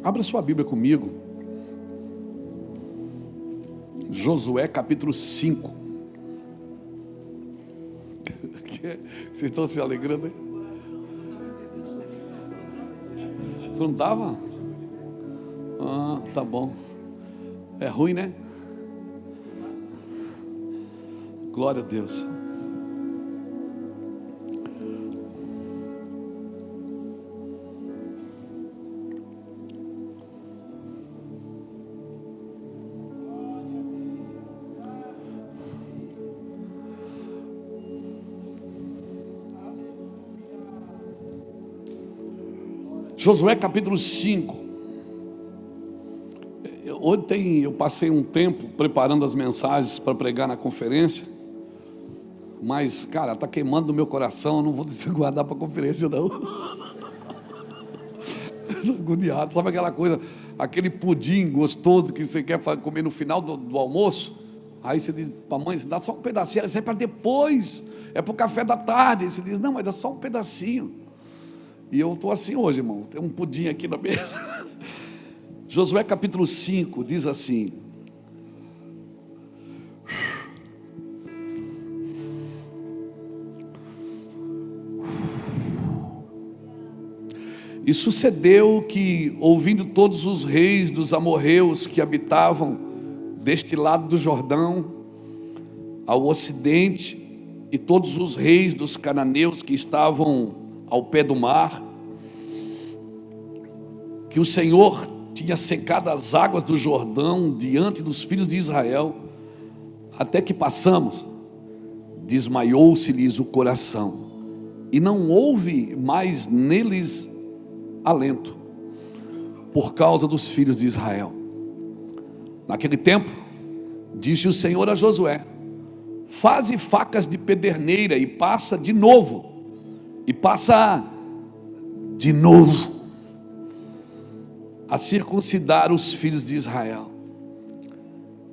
Abra sua Bíblia comigo. Josué capítulo 5. Vocês estão se alegrando, hein? Você não estava? Ah, tá bom. É ruim, né? Glória a Deus. Josué capítulo 5. Ontem eu passei um tempo preparando as mensagens para pregar na conferência, mas, cara, está queimando no meu coração, eu não vou guardar para a conferência, não. Estou agoniado, sabe aquela coisa, aquele pudim gostoso que você quer comer no final do almoço? Aí você diz para a mãe, você dá só um pedacinho, isso é para depois, é para o café da tarde. Aí você diz, não, mas dá só um pedacinho. E eu estou assim hoje, irmão, tem um pudim aqui na mesa. Josué capítulo 5 diz assim: e sucedeu que, ouvindo todos os reis dos amorreus que habitavam deste lado do Jordão, ao ocidente, e todos os reis dos cananeus que estavam ao pé do mar, que o Senhor tinha secado as águas do Jordão diante dos filhos de Israel, até que passamos, desmaiou-se-lhes o coração, e não houve mais neles alento, por causa dos filhos de Israel. Naquele tempo, disse o Senhor a Josué: faze facas de pederneira e passa de novo, a circuncidar os filhos de Israel.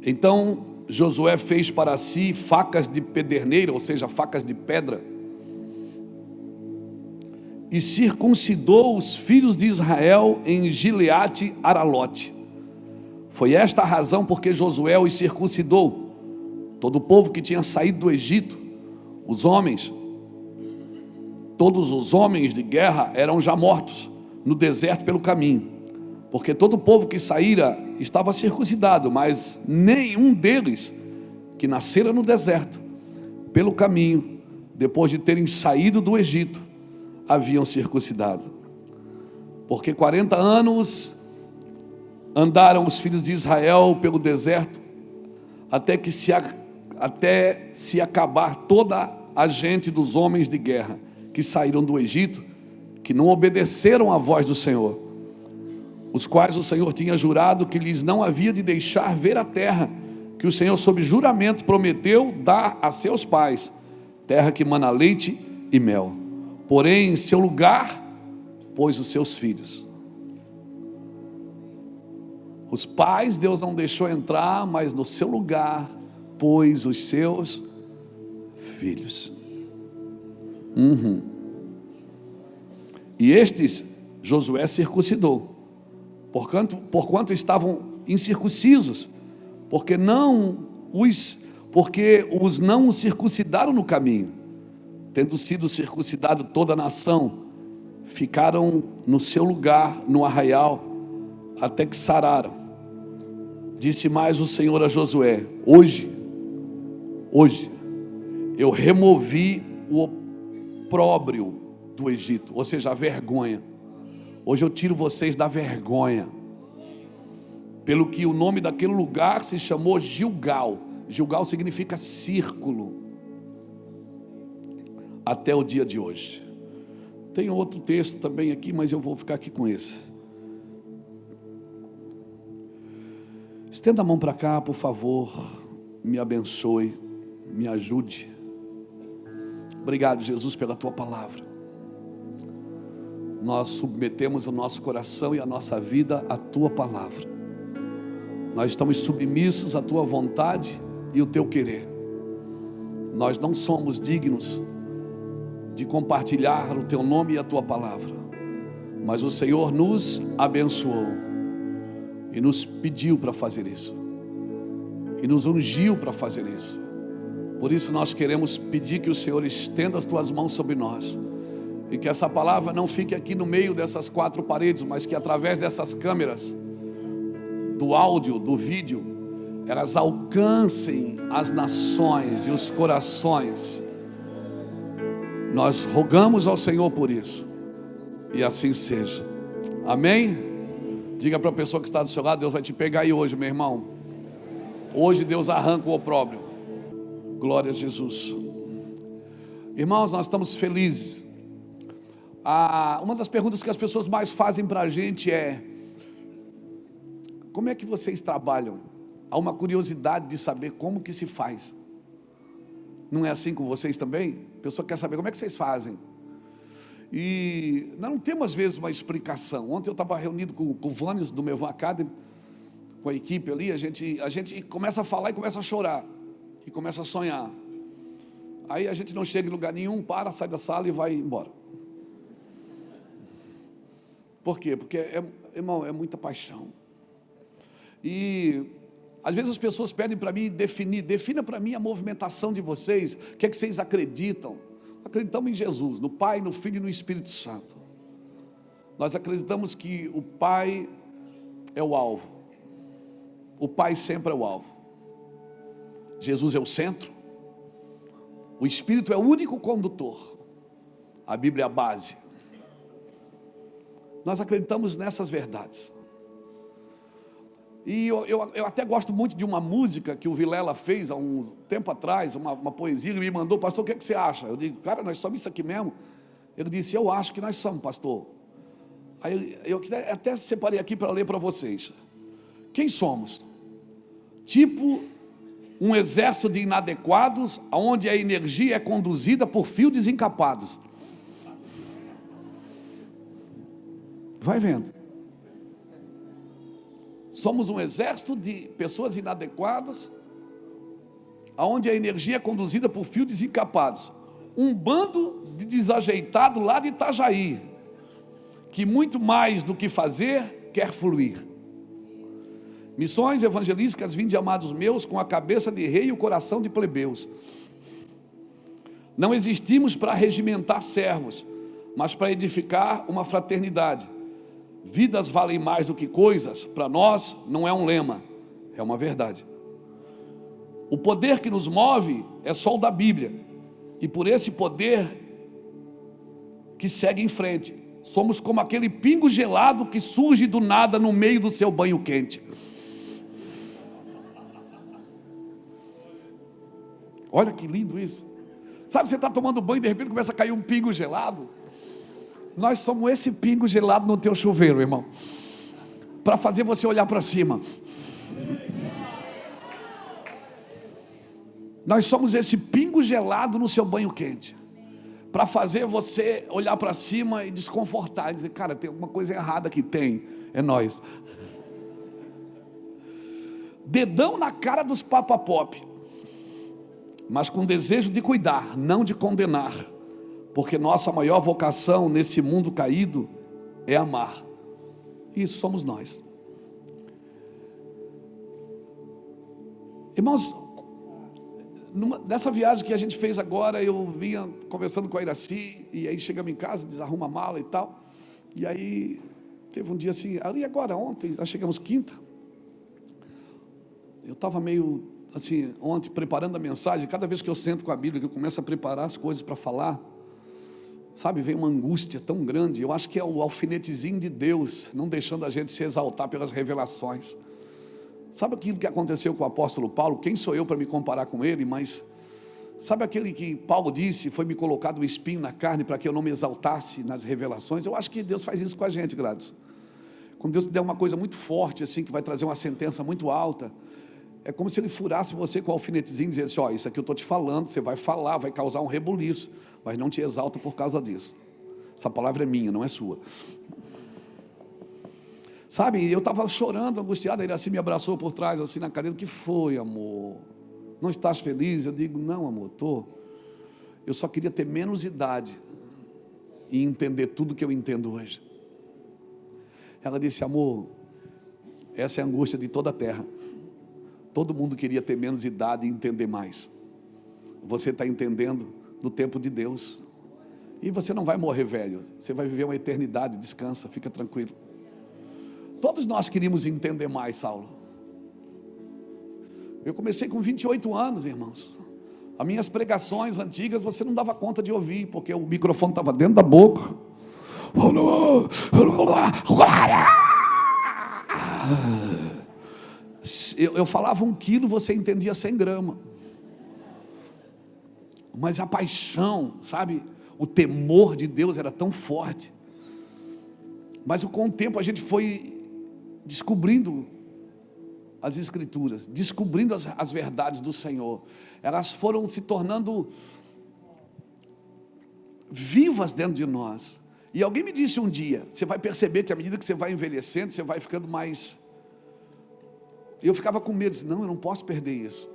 Então Josué fez para si facas de pederneira, ou seja, facas de pedra, e circuncidou os filhos de Israel em Gileade Aralote. Foi esta a razão porque Josué os circuncidou. Todo o povo que tinha saído do Egito, todos os homens de guerra eram já mortos no deserto pelo caminho, porque todo o povo que saíra estava circuncidado, mas nenhum deles que nascera no deserto pelo caminho, depois de terem saído do Egito, haviam circuncidado. Porque 40 anos andaram os filhos de Israel pelo deserto, até se acabar toda a gente dos homens de guerra que saíram do Egito, que não obedeceram à voz do Senhor, os quais o Senhor tinha jurado que lhes não havia de deixar ver a terra que o Senhor sob juramento prometeu dar a seus pais, terra que mana leite e mel. Porém, em seu lugar pôs os seus filhos. Os pais Deus não deixou entrar, mas no seu lugar pôs os seus filhos. E estes Josué circuncidou, porquanto estavam incircuncisos, porque os não circuncidaram no caminho. Tendo sido circuncidado toda a nação, ficaram no seu lugar no arraial, até que sararam. Disse mais o Senhor a Josué: hoje eu removi o opróbrio do Egito, ou seja, a vergonha. Hoje eu tiro vocês da vergonha, pelo que o nome daquele lugar se chamou Gilgal. Gilgal significa círculo, até o dia de hoje. Tem outro texto também aqui, mas eu vou ficar aqui com esse. Estenda a mão para cá, por favor, me abençoe, me ajude. Obrigado, Jesus, pela tua palavra. Nós submetemos o nosso coração e a nossa vida à tua palavra. Nós estamos submissos à tua vontade e o teu querer. Nós não somos dignos de compartilhar o teu nome e a tua palavra, mas o Senhor nos abençoou e nos pediu para fazer isso, e nos ungiu para fazer isso. Por isso nós queremos pedir que o Senhor estenda as tuas mãos sobre nós, e que essa palavra não fique aqui no meio dessas quatro paredes, mas que através dessas câmeras, do áudio, do vídeo, elas alcancem as nações e os corações. Nós rogamos ao Senhor por isso, e assim seja. Amém? Diga para a pessoa que está do seu lado: Deus vai te pegar aí hoje, meu irmão. Hoje Deus arranca o opróbrio. Glória a Jesus. Irmãos, nós estamos felizes. Uma das perguntas que as pessoas mais fazem para a gente é: como é que vocês trabalham? Há uma curiosidade de saber como que se faz. Não é assim com vocês também? A pessoa quer saber como é que vocês fazem. E nós não temos às vezes uma explicação. Ontem eu estava reunido com o Vânios do Mevan Academy, com a equipe ali. A gente começa a falar e começa a chorar, e começa a sonhar. Aí a gente não chega em lugar nenhum, sai da sala e vai embora. Por quê? Porque, irmão, é muita paixão. E às vezes as pessoas pedem para mim defina para mim a movimentação de vocês. O que é que vocês acreditam? Acreditamos em Jesus, no Pai, no Filho e no Espírito Santo. Nós acreditamos que o Pai é o alvo. O Pai sempre é o alvo. Jesus é o centro. O Espírito é o único condutor. A Bíblia é a base. Nós acreditamos nessas verdades. E eu até gosto muito de uma música que o Vilela fez há um tempo atrás, uma poesia. Ele me mandou: pastor, o que é que você acha? Eu digo: cara, nós somos isso aqui mesmo. Ele disse: eu acho que nós somos, pastor. Aí eu até separei aqui para ler para vocês. Quem somos? Tipo um exército de inadequados, onde a energia é conduzida por fios desencapados. Vai vendo. Somos um exército de pessoas inadequadas, onde a energia é conduzida por fios desencapados. Um bando de desajeitado lá de Itajaí, que muito mais do que fazer, quer fluir. Missões evangelísticas, vinde amados meus, com a cabeça de rei e o coração de plebeus. Não existimos para regimentar servos, mas para edificar uma fraternidade. Vidas valem mais do que coisas, para nós não é um lema, é uma verdade. O poder que nos move é só o da Bíblia, e por esse poder que segue em frente, somos como aquele pingo gelado que surge do nada no meio do seu banho quente. Olha que lindo isso. Sabe, você está tomando banho e de repente começa a cair um pingo gelado. Nós somos esse pingo gelado no teu chuveiro, irmão, para fazer você olhar para cima. Nós somos esse pingo gelado no seu banho quente, para fazer você olhar para cima e desconfortar, e dizer: cara, tem alguma coisa errada aqui. É nós. Dedão na cara dos papapop, mas com desejo de cuidar, não de condenar. Porque nossa maior vocação nesse mundo caído é amar. Isso somos nós. Irmãos, nessa viagem que a gente fez agora, eu vinha conversando com a Iraci, e aí chegamos em casa, desarruma a mala e tal. E aí teve um dia assim, ali agora, ontem, nós chegamos quinta. Eu estava meio assim, ontem, preparando a mensagem. Cada vez que eu sento com a Bíblia, que eu começo a preparar as coisas para falar, sabe, vem uma angústia tão grande. Eu acho que é o alfinetezinho de Deus, não deixando a gente se exaltar pelas revelações. Sabe aquilo que aconteceu com o apóstolo Paulo? Quem sou eu para me comparar com ele? Mas sabe aquele que Paulo disse: foi me colocado um espinho na carne para que eu não me exaltasse nas revelações? Eu acho que Deus faz isso com a gente, Gladys. Quando Deus te der uma coisa muito forte assim, que vai trazer uma sentença muito alta, é como se Ele furasse você com o alfinetezinho e dissesse: ó, isso aqui eu estou te falando, você vai falar, vai causar um rebuliço, mas não te exalta por causa disso. Essa palavra é minha, não é sua. Sabe, eu estava chorando, angustiado. Ele assim me abraçou por trás, assim na cadeira: o que foi, amor? Não estás feliz? Eu digo: não, amor, estou. Eu só queria ter menos idade e entender tudo que eu entendo hoje. Ela disse: amor, Essa é a angústia de toda a terra. Todo mundo queria ter menos idade e entender mais. Você está entendendo no tempo de Deus. E você não vai morrer velho. Você vai viver uma eternidade, descansa, fica tranquilo. Todos nós queríamos entender mais, Saulo. Eu comecei com 28 anos, irmãos. As minhas pregações antigas você não dava conta de ouvir, porque o microfone estava dentro da boca. Eu falava 1 quilo, você entendia 100 gramas. Mas a paixão, sabe, o temor de Deus era tão forte. Mas com o tempo a gente foi descobrindo as Escrituras, descobrindo as verdades do Senhor. Elas foram se tornando vivas dentro de nós. E alguém me disse um dia, você vai perceber que à medida que você vai envelhecendo, você vai ficando mais... Eu ficava com medo, não, eu não posso perder isso.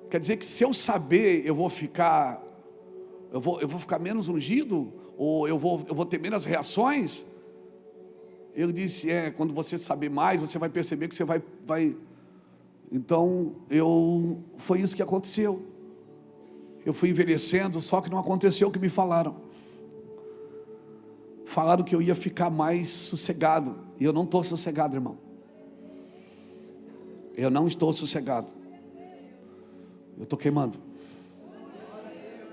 Quer dizer que se eu saber, eu vou ficar menos ungido? Ou eu vou ter menos reações? Ele disse, quando você saber mais, você vai perceber que você vai... Então, foi isso que aconteceu. Eu fui envelhecendo, só que não aconteceu o que me falaram. Falaram que eu ia ficar mais sossegado. E eu não estou sossegado, irmão. Eu não estou sossegado. Eu estou queimando.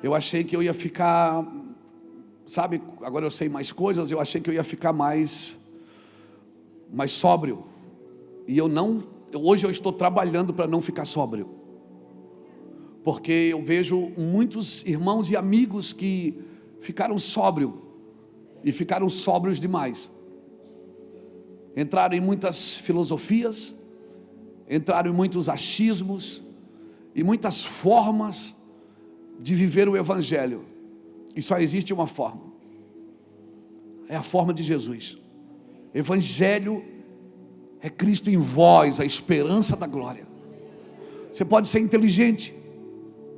Eu achei que eu ia ficar... Sabe, agora eu sei mais coisas. Eu achei que eu ia ficar mais sóbrio. E hoje eu estou trabalhando para não ficar sóbrio. Porque eu vejo muitos irmãos e amigos que ficaram sóbrios. E ficaram sóbrios demais. Entraram em muitas filosofias. Entraram em muitos achismos. E muitas formas de viver o Evangelho. E só existe uma forma. É a forma de Jesus. Evangelho é Cristo em vós, a esperança da glória. Você pode ser inteligente,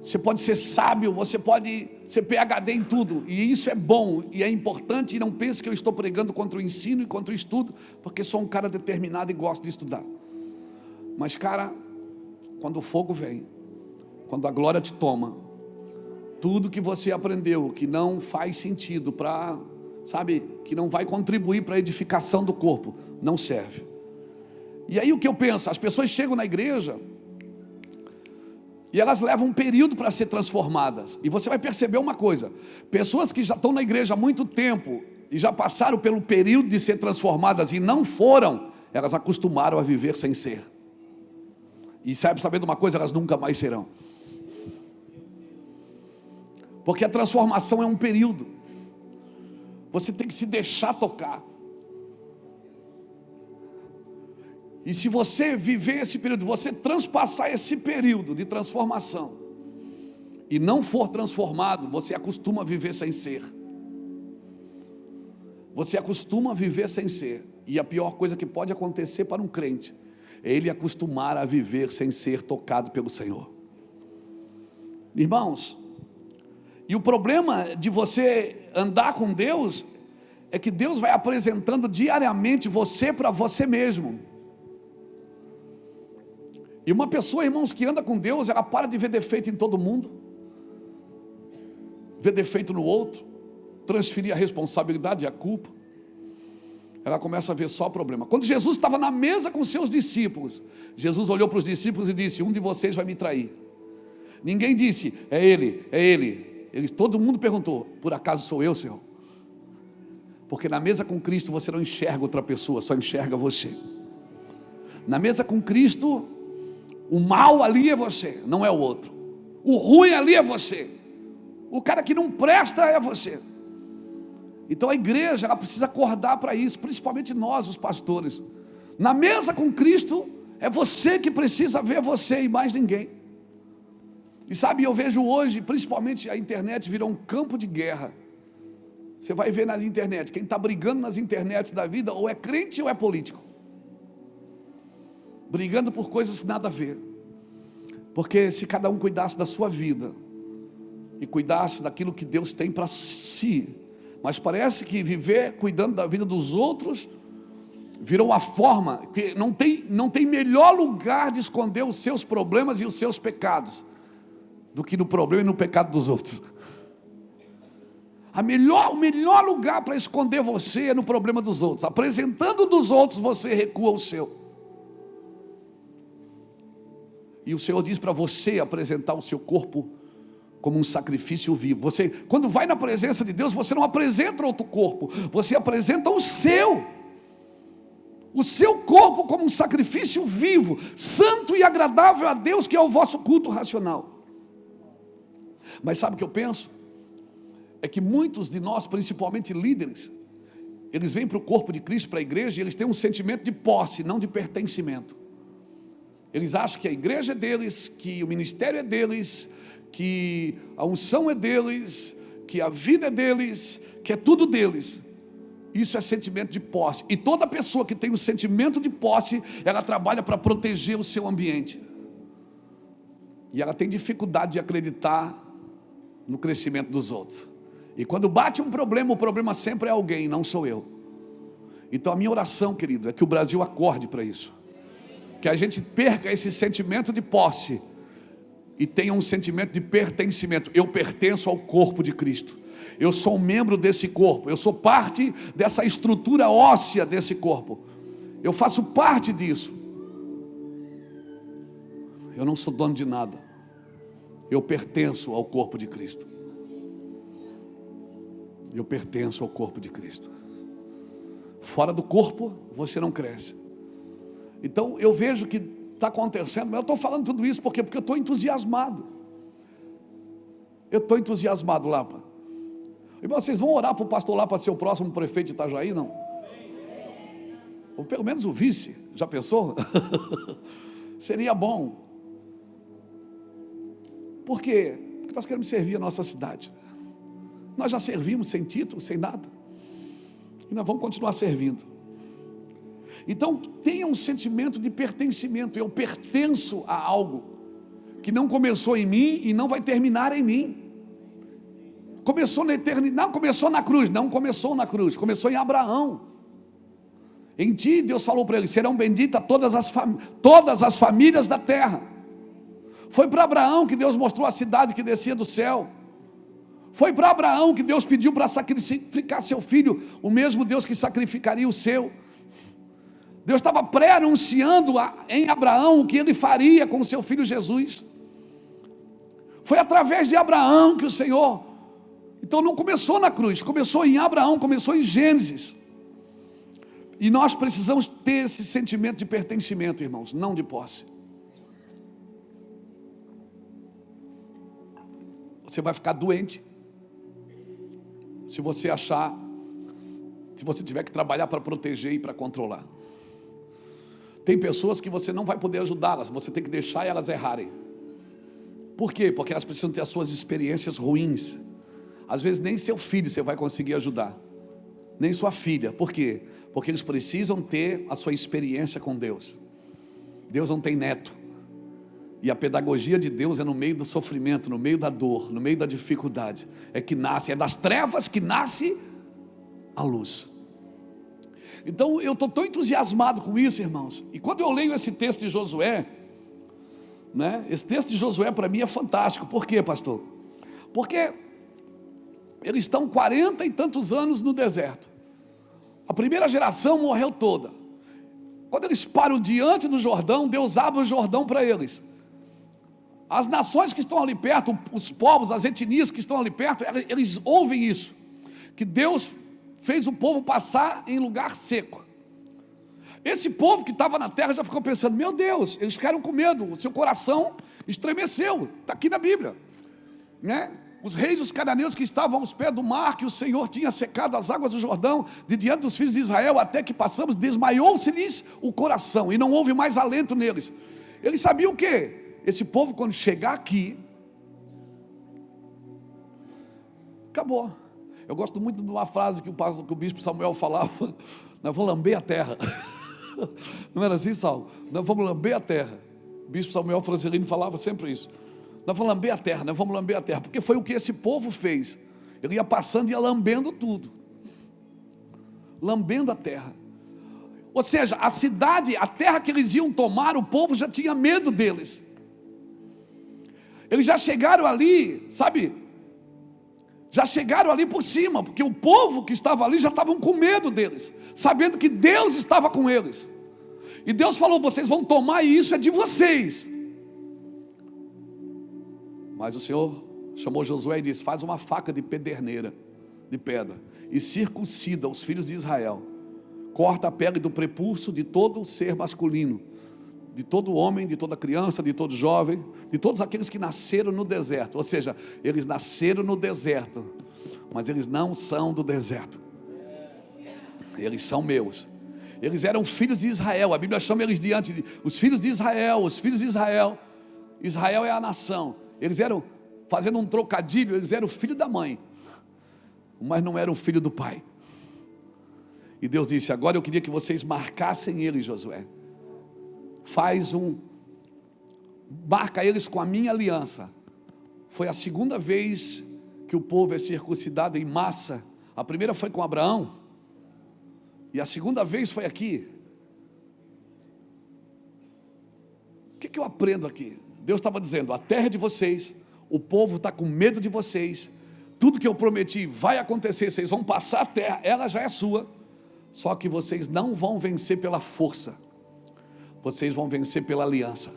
você pode ser sábio, você pode ser PhD em tudo, e isso é bom e é importante. E não pense que eu estou pregando contra o ensino e contra o estudo, porque sou um cara determinado e gosto de estudar. Mas cara, quando o fogo vem, quando a glória te toma, tudo que você aprendeu que não faz sentido para... Sabe, que não vai contribuir para a edificação do corpo, não serve. E aí o que eu penso, as pessoas chegam na igreja e elas levam um período para ser transformadas. E você vai perceber uma coisa, pessoas que já estão na igreja há muito tempo e já passaram pelo período de ser transformadas e não foram, elas acostumaram a viver sem ser. E sabe de uma coisa, elas nunca mais serão. Porque a transformação é um período. Você tem que se deixar tocar. E se você viver esse período, você transpassar esse período de transformação e não for transformado, você acostuma a viver sem ser. Você acostuma a viver sem ser. E a pior coisa que pode acontecer para um crente é ele acostumar a viver sem ser tocado pelo Senhor. Irmãos, e o problema de você andar com Deus é que Deus vai apresentando diariamente você para você mesmo. E uma pessoa, irmãos, que anda com Deus, ela para de ver defeito em todo mundo, ver defeito no outro, transferir a responsabilidade e a culpa. Ela começa a ver só problema. Quando Jesus estava na mesa com seus discípulos, Jesus olhou para os discípulos e disse, um de vocês vai me trair. Ninguém disse, é ele, é ele. Todo mundo perguntou, por acaso sou eu, Senhor? Porque na mesa com Cristo você não enxerga outra pessoa, só enxerga você. Na mesa com Cristo, o mal ali é você, não é o outro. O ruim ali é você. O cara que não presta é você. Então a igreja, ela precisa acordar para isso, principalmente nós, os pastores. Na mesa com Cristo, é você que precisa ver você e mais ninguém. E sabe, eu vejo hoje, principalmente a internet virou um campo de guerra. Você vai ver na internet, quem está brigando nas internets da vida, ou é crente ou é político. Brigando por coisas nada a ver. Porque se cada um cuidasse da sua vida, e cuidasse daquilo que Deus tem para si, mas parece que viver cuidando da vida dos outros, Virou uma forma que não tem melhor lugar de esconder os seus problemas e os seus pecados do que no problema e no pecado dos outros. O melhor lugar para esconder você é no problema dos outros. Apresentando dos outros, você recua o seu. E o Senhor diz para você apresentar o seu corpo como um sacrifício vivo. Você, quando vai na presença de Deus, você não apresenta outro corpo, você apresenta o seu corpo como um sacrifício vivo, santo e agradável a Deus, que é o vosso culto racional. Mas sabe o que eu penso? É que muitos de nós, principalmente líderes, eles vêm para o corpo de Cristo, para a igreja, e eles têm um sentimento de posse, não de pertencimento. Eles acham que a igreja é deles, que o ministério é deles, que a unção é deles, que a vida é deles, que é tudo deles. Isso é sentimento de posse. E toda pessoa que tem o sentimento de posse, ela trabalha para proteger o seu ambiente. E ela tem dificuldade de acreditar no crescimento dos outros. E quando bate um problema, o problema sempre é alguém, não sou eu. Então a minha oração, querido, é que o Brasil acorde para isso. Que a gente perca esse sentimento de posse e tenha um sentimento de pertencimento. Eu pertenço ao corpo de Cristo. Eu sou um membro desse corpo. Eu sou parte dessa estrutura óssea desse corpo. Eu faço parte disso. Eu não sou dono de nada. Eu pertenço ao corpo de Cristo. Eu pertenço ao corpo de Cristo. Fora do corpo, você não cresce. Então eu vejo que está acontecendo, mas eu estou falando tudo isso porque eu estou entusiasmado. Eu estou entusiasmado, Lapa. Irmão, vocês vão orar para o pastor Lapa ser o próximo prefeito de Itajaí, não? Ou pelo menos o vice, já pensou? Seria bom. Por quê? Porque nós queremos servir a nossa cidade. Nós já servimos sem título, sem nada. E nós vamos continuar servindo. Então tenha um sentimento de pertencimento. Eu pertenço a algo que não começou em mim e não vai terminar em mim. Começou na eternidade, não começou na cruz, não começou na cruz, começou em Abraão. Em ti Deus falou para ele: serão benditas todas as famílias da terra. Foi para Abraão que Deus mostrou a cidade que descia do céu. Foi para Abraão que Deus pediu para sacrificar seu filho, o mesmo Deus que sacrificaria o seu. Deus estava pré-anunciando em Abraão o que ele faria com o seu filho Jesus. Foi através de Abraão que o Senhor... Então não começou na cruz, começou em Abraão, começou em Gênesis. E nós precisamos ter esse sentimento de pertencimento, irmãos, não de posse. Você vai ficar doente se você tiver que trabalhar para proteger e para controlar. Tem pessoas que você não vai poder ajudá-las, você tem que deixar elas errarem. Por quê? Porque elas precisam ter as suas experiências ruins. Às vezes nem seu filho você vai conseguir ajudar, nem sua filha. Por quê? Porque eles precisam ter a sua experiência com Deus. Deus não tem neto. E a pedagogia de Deus é no meio do sofrimento, no meio da dor, no meio da dificuldade. É das trevas que nasce a luz. Então eu estou tão entusiasmado com isso, irmãos. E quando eu leio esse texto de Josué, né, esse texto de Josué para mim é fantástico. Por quê, pastor? Porque eles estão 40 e tantos anos no deserto. A primeira geração morreu toda. Quando eles param diante do Jordão, Deus abre o Jordão para eles. As nações que estão ali perto, os povos, as etnias que estão ali perto, eles ouvem isso, que Deus fez o povo passar em lugar seco. Esse povo que estava na terra já ficou pensando: meu Deus, eles ficaram com medo, o seu coração estremeceu. Está aqui na Bíblia, né? Os reis dos cananeus que estavam aos pés do mar, que o Senhor tinha secado as águas do Jordão de diante dos filhos de Israel, até que passamos, desmaiou-se-lhes o coração, e não houve mais alento neles. Eles sabiam o quê? Esse povo, quando chegar aqui, acabou. Eu gosto muito de uma frase que o bispo Samuel falava: nós vamos lamber a terra. Não era assim, Saulo? Nós vamos lamber a terra. O bispo Samuel Francelino falava sempre isso. Nós vamos lamber a terra, nós vamos lamber a terra. Porque foi o que esse povo fez. Ele ia passando e ia lambendo tudo. Lambendo a terra. Ou seja, a cidade, a terra que eles iam tomar, o povo já tinha medo deles. Eles já chegaram ali, sabe? Já chegaram ali por cima, porque o povo que estava ali já estavam com medo deles, sabendo que Deus estava com eles. E Deus falou: vocês vão tomar e isso é de vocês. Mas o Senhor chamou Josué e disse: faz uma faca de pederneira, de pedra, e circuncida os filhos de Israel. Corta a pele do prepulso de todo ser masculino, de todo homem, de toda criança, de todo jovem, de todos aqueles que nasceram no deserto. Ou seja, eles nasceram no deserto, mas eles não são do deserto. Eles são meus. Eles eram filhos de Israel. A Bíblia chama eles diante de os filhos de Israel, os filhos de Israel. Israel é a nação. Eles eram, fazendo um trocadilho, eles eram filho da mãe, mas não eram filho do pai. E Deus disse: agora eu queria que vocês marcassem eles, Josué. Marca eles com a minha aliança. Foi a segunda vez que o povo é circuncidado em massa. A primeira foi com Abraão, e a segunda vez foi aqui. O que eu aprendo aqui? Deus estava dizendo: a terra é de vocês, o povo está com medo de vocês, tudo que eu prometi vai acontecer, vocês vão passar a terra, ela já é sua. Só que vocês não vão vencer pela força, vocês vão vencer pela aliança.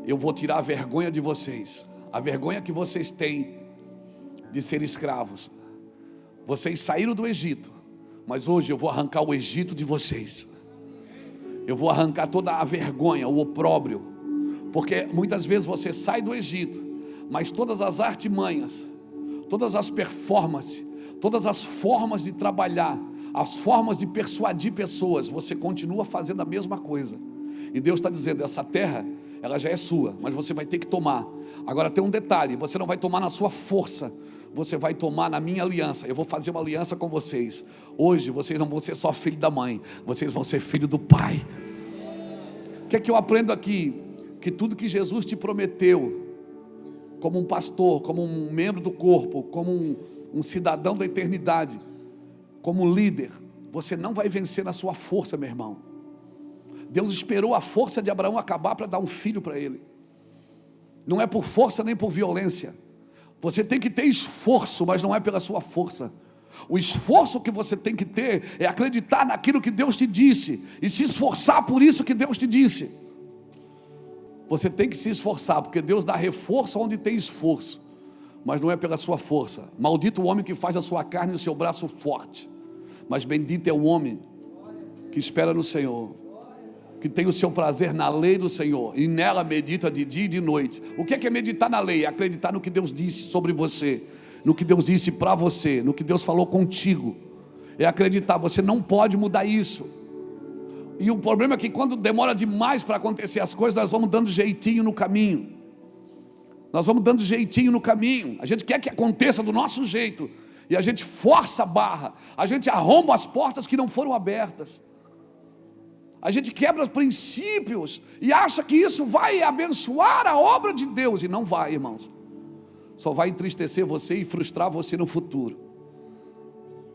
Eu vou tirar a vergonha de vocês, a vergonha que vocês têm de ser escravos. Vocês saíram do Egito, mas hoje eu vou arrancar o Egito de vocês. Eu vou arrancar toda a vergonha, o opróbrio. Porque muitas vezes você sai do Egito, mas todas as artimanhas, todas as performances, todas as formas de trabalhar, as formas de persuadir pessoas, você continua fazendo a mesma coisa. E Deus está dizendo: essa terra, ela já é sua, mas você vai ter que tomar. Agora tem um detalhe: você não vai tomar na sua força, você vai tomar na minha aliança. Eu vou fazer uma aliança com vocês. Hoje vocês não vão ser só filho da mãe, vocês vão ser filho do pai. O que é que eu aprendo aqui? Que tudo que Jesus te prometeu, como um pastor, como um membro do corpo, como um cidadão da eternidade, como líder, você não vai vencer na sua força, meu irmão. Deus esperou a força de Abraão acabar para dar um filho para ele. Não é por força nem por violência. Você tem que ter esforço, mas não é pela sua força. O esforço que você tem que ter é acreditar naquilo que Deus te disse e se esforçar por isso que Deus te disse. Você tem que se esforçar, porque Deus dá reforço onde tem esforço, mas não é pela sua força. Maldito o homem que faz a sua carne e o seu braço forte, mas bendito é o homem que espera no Senhor, que tem o seu prazer na lei do Senhor, e nela medita de dia e de noite. O que é meditar na lei? É acreditar no que Deus disse sobre você, no que Deus disse para você, no que Deus falou contigo. É acreditar, você não pode mudar isso. E o problema é que quando demora demais para acontecer as coisas, nós vamos dando jeitinho no caminho. Nós vamos dando jeitinho no caminho. A gente quer que aconteça do nosso jeito, e a gente força a barra, a gente arromba as portas que não foram abertas, a gente quebra os princípios e acha que isso vai abençoar a obra de Deus, e não vai, irmãos. Só vai entristecer você e frustrar você no futuro,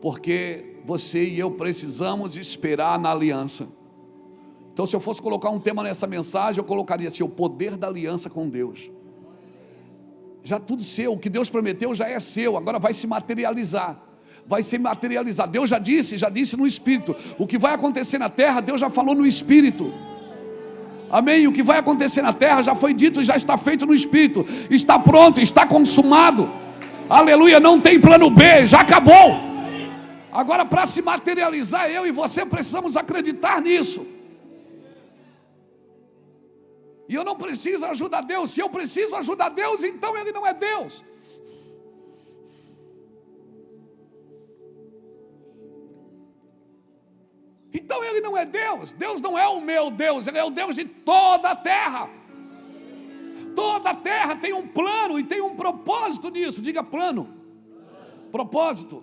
porque você e eu precisamos esperar na aliança. Então, se eu fosse colocar um tema nessa mensagem, eu colocaria assim: o poder da aliança com Deus. Já tudo seu, o que Deus prometeu já é seu, agora vai se materializar. Vai se materializar. Deus já disse no Espírito. O que vai acontecer na terra, Deus já falou no Espírito. Amém? O que vai acontecer na terra já foi dito e já está feito no Espírito. Está pronto, está consumado. Aleluia, não tem plano B, já acabou. Agora, para se materializar, eu e você precisamos acreditar nisso. E eu não preciso ajudar Deus. Se eu preciso ajudar Deus, então Ele não é Deus. Então Ele não é Deus. Deus não é o meu Deus, Ele é o Deus de toda a terra. Toda a terra tem um plano e tem um propósito nisso. Diga plano. Propósito.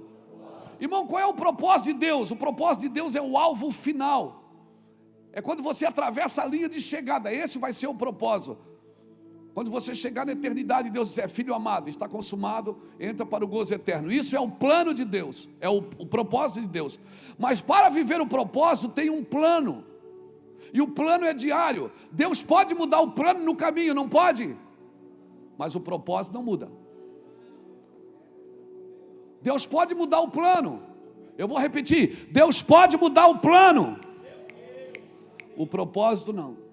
Irmão, qual é o propósito de Deus? O propósito de Deus é o alvo final. É quando você atravessa a linha de chegada. Esse vai ser o propósito. Quando você chegar na eternidade, Deus disser: filho amado, está consumado, entra para o gozo eterno. Isso é o plano de Deus, é o propósito de Deus. Mas para viver o propósito tem um plano, e o plano é diário. Deus pode mudar o plano no caminho, não pode? Mas o propósito não muda. Deus pode mudar o plano. Eu vou repetir: Deus pode mudar o plano, o propósito não.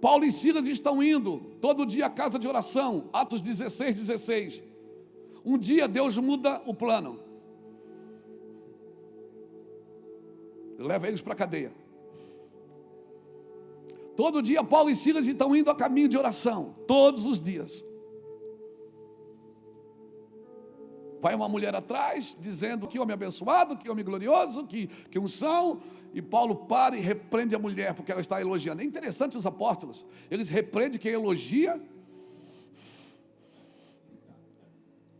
Paulo e Silas estão indo todo dia à casa de oração, Atos 16:16. Um dia Deus muda o plano, leva eles para a cadeia. Todo dia Paulo e Silas estão indo a caminho de oração, todos os dias. Vai uma mulher atrás, dizendo: que homem abençoado, que homem glorioso, que unção. E Paulo para e repreende a mulher, porque ela está elogiando. É interessante os apóstolos, eles repreendem quem elogia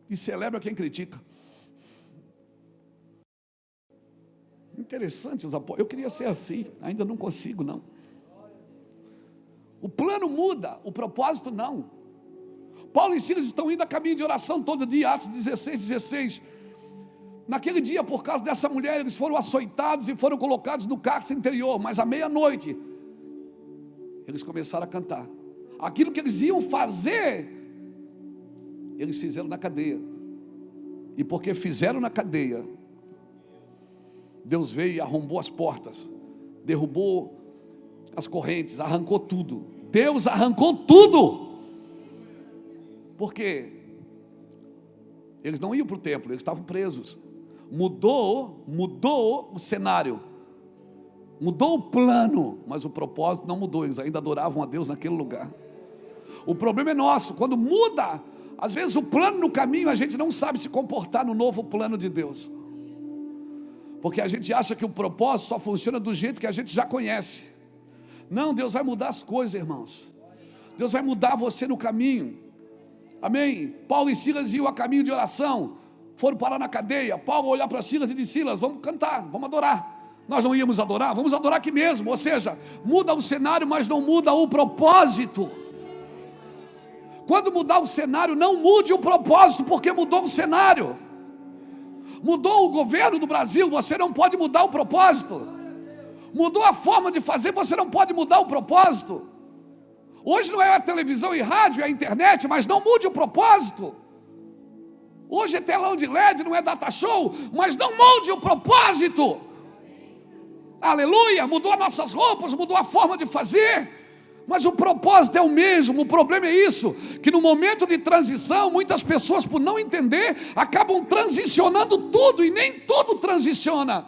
e celebra quem critica. Interessante os apóstolos. Eu queria ser assim, ainda não consigo não. O plano muda, o propósito não. Paulo e Silas estão indo a caminho de oração todo dia, Atos 16:16. Naquele dia, por causa dessa mulher, eles foram açoitados e foram colocados no cárcere interior. Mas à meia-noite, eles começaram a cantar. Aquilo que eles iam fazer, eles fizeram na cadeia. E porque fizeram na cadeia, Deus veio e arrombou as portas, derrubou as correntes, arrancou tudo. Deus arrancou tudo. Porque eles não iam para o templo, eles estavam presos. Mudou o cenário, mudou o plano, mas o propósito não mudou. Eles ainda adoravam a Deus naquele lugar. O problema é nosso, quando muda, às vezes o plano no caminho, a gente não sabe se comportar no novo plano de Deus, porque a gente acha que o propósito só funciona do jeito que a gente já conhece. Não, Deus vai mudar as coisas, irmãos. Deus vai mudar você no caminho. Amém? Paulo e Silas iam a caminho de oração, foram parar na cadeia. Paulo olhar para Silas e disse: Silas, vamos cantar, vamos adorar. Nós não íamos adorar, vamos adorar aqui mesmo. Ou seja, muda o cenário, mas não muda o propósito. Quando mudar o cenário, não mude o propósito, porque mudou o cenário. Mudou o governo do Brasil, você não pode mudar o propósito. Mudou a forma de fazer, você não pode mudar o propósito. Hoje não é a televisão e rádio, é a internet, mas não mude o propósito. Hoje é telão de LED, não é data show, mas não mude o propósito. Aleluia, mudou as nossas roupas, mudou a forma de fazer, mas o propósito é o mesmo. O problema é isso, que no momento de transição, muitas pessoas, por não entender, acabam transicionando tudo, e nem tudo transiciona.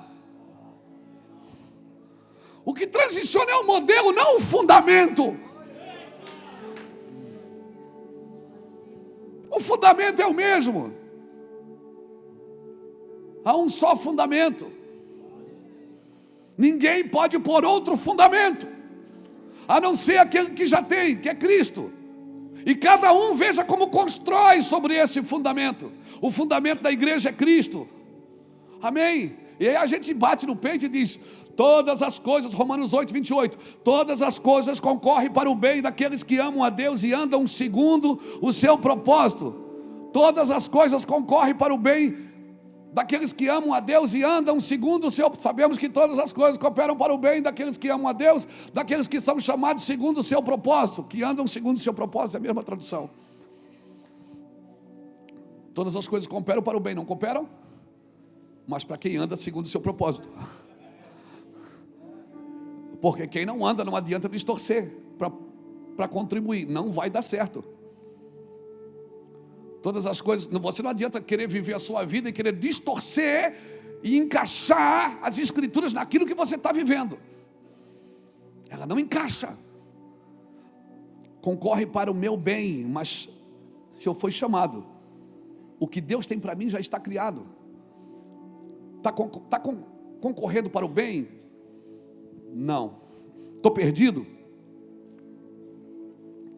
O que transiciona é o modelo, não o fundamento. O fundamento é o mesmo. Há um só fundamento. Ninguém pode pôr outro fundamento, a não ser aquele que já tem, que é Cristo. E cada um veja como constrói sobre esse fundamento. O fundamento da igreja é Cristo. Amém? E aí a gente bate no peito e diz: todas as coisas, Romanos 8:28, todas as coisas concorrem para o bem daqueles que amam a Deus e andam segundo o seu propósito. Todas as coisas concorrem para o bem daqueles que amam a Deus e andam segundo o seu... Sabemos que todas as coisas cooperam para o bem daqueles que amam a Deus, daqueles que são chamados segundo o seu propósito. Que andam segundo o seu propósito, é a mesma tradução. Todas as coisas cooperam para o bem, não cooperam? Mas para quem anda segundo o seu propósito. Porque quem não anda, não adianta distorcer para contribuir, não vai dar certo. Todas as coisas, você não adianta querer viver a sua vida e querer distorcer e encaixar as escrituras naquilo que você está vivendo. Ela não encaixa. Concorre para o meu bem, mas se eu for chamado, o que Deus tem para mim já está criado. Está concorrendo para o bem? Não. Estou perdido?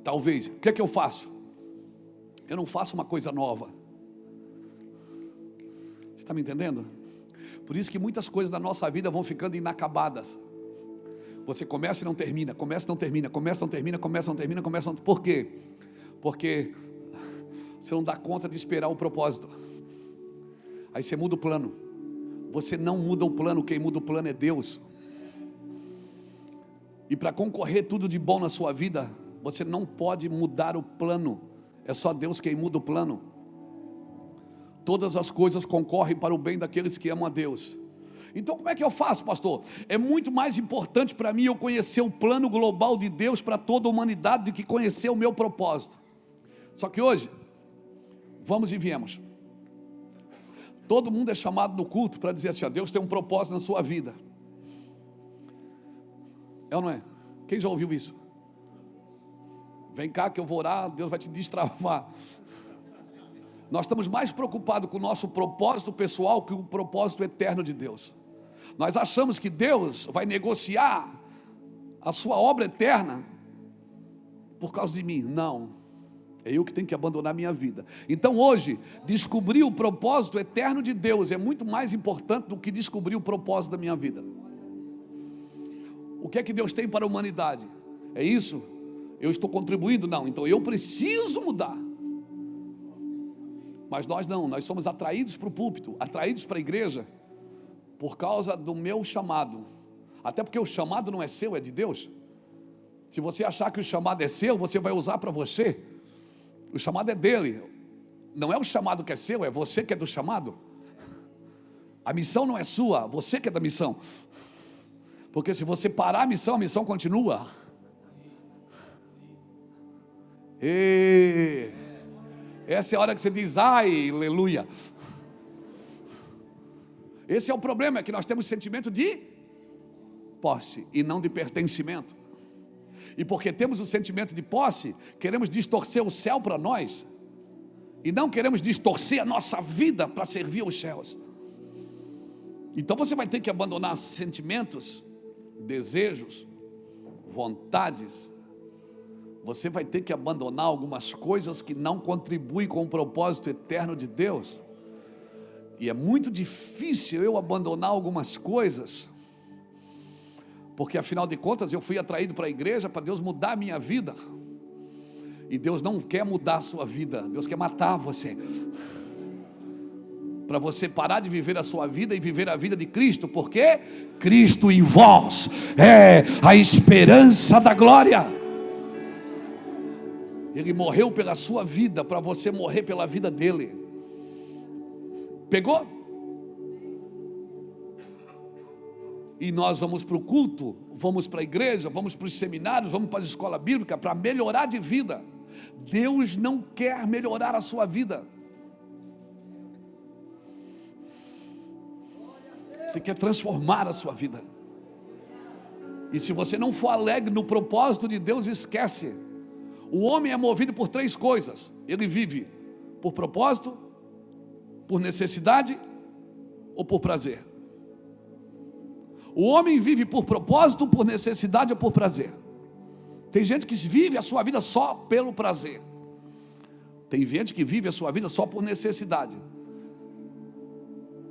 Talvez. O que é que eu faço? Eu não faço uma coisa nova. Você está me entendendo? Por isso que muitas coisas da nossa vida vão ficando inacabadas. Você começa e não termina, começa e não termina, começa e não termina, começa e não termina, começa e não... Por quê? Porque você não dá conta de esperar o propósito. Aí você muda o plano. Você não muda o plano, quem muda o plano é Deus. E para concorrer tudo de bom na sua vida, você não pode mudar o plano. É só Deus quem muda o plano. Todas as coisas concorrem para o bem daqueles que amam a Deus. Então como é que eu faço, pastor? É muito mais importante para mim eu conhecer o plano global de Deus para toda a humanidade do que conhecer o meu propósito. Só que hoje, vamos e viemos. Todo mundo é chamado no culto para dizer assim, ó, Deus tem um propósito na sua vida. É ou não é? Quem já ouviu isso? Vem cá que eu vou orar, Deus vai te destravar. Nós estamos mais preocupados com o nosso propósito pessoal que o propósito eterno de Deus. Nós achamos que Deus vai negociar a sua obra eterna por causa de mim. Não, é eu que tenho que abandonar minha vida. Então hoje, descobrir o propósito eterno de Deus é muito mais importante do que descobrir o propósito da minha vida. O que é que Deus tem para a humanidade? É isso? Eu estou contribuindo? Não, então eu preciso mudar. Mas nós não, nós somos atraídos para o púlpito, atraídos para a igreja, por causa do meu chamado. Até porque o chamado não é seu, é de Deus. Se você achar que o chamado é seu, você vai usar para você. O chamado é dele. Não é o chamado que é seu, é você que é do chamado. A missão não é sua, você que é da missão. Porque se você parar a missão continua. E essa é a hora que você diz, ai, aleluia. Esse é o problema, é que nós temos sentimento de posse e não de pertencimento. E porque temos o sentimento de posse, queremos distorcer o céu para nós. E não queremos distorcer a nossa vida para servir aos céus. Então você vai ter que abandonar sentimentos, desejos, vontades. Você vai ter que abandonar algumas coisas que não contribuem com o propósito eterno de Deus. E é muito difícil eu abandonar algumas coisas, porque afinal de contas eu fui atraído para a igreja para Deus mudar a minha vida. E Deus não quer mudar a sua vida, Deus quer matar você. Para você parar de viver a sua vida e viver a vida de Cristo, porque Cristo em vós é a esperança da glória. Ele morreu pela sua vida, para você morrer pela vida dele. Pegou? E nós vamos para o culto, vamos para a igreja, vamos para os seminários, vamos para a escola bíblica para melhorar de vida. Deus não quer melhorar a sua vida. Você quer transformar a sua vida. E se você não for alegre no propósito de Deus, esquece. O homem é movido por três coisas. Ele vive por propósito, por necessidade ou por prazer. O homem vive por propósito, por necessidade ou por prazer. Tem gente que vive a sua vida só pelo prazer. Tem gente que vive a sua vida só por necessidade.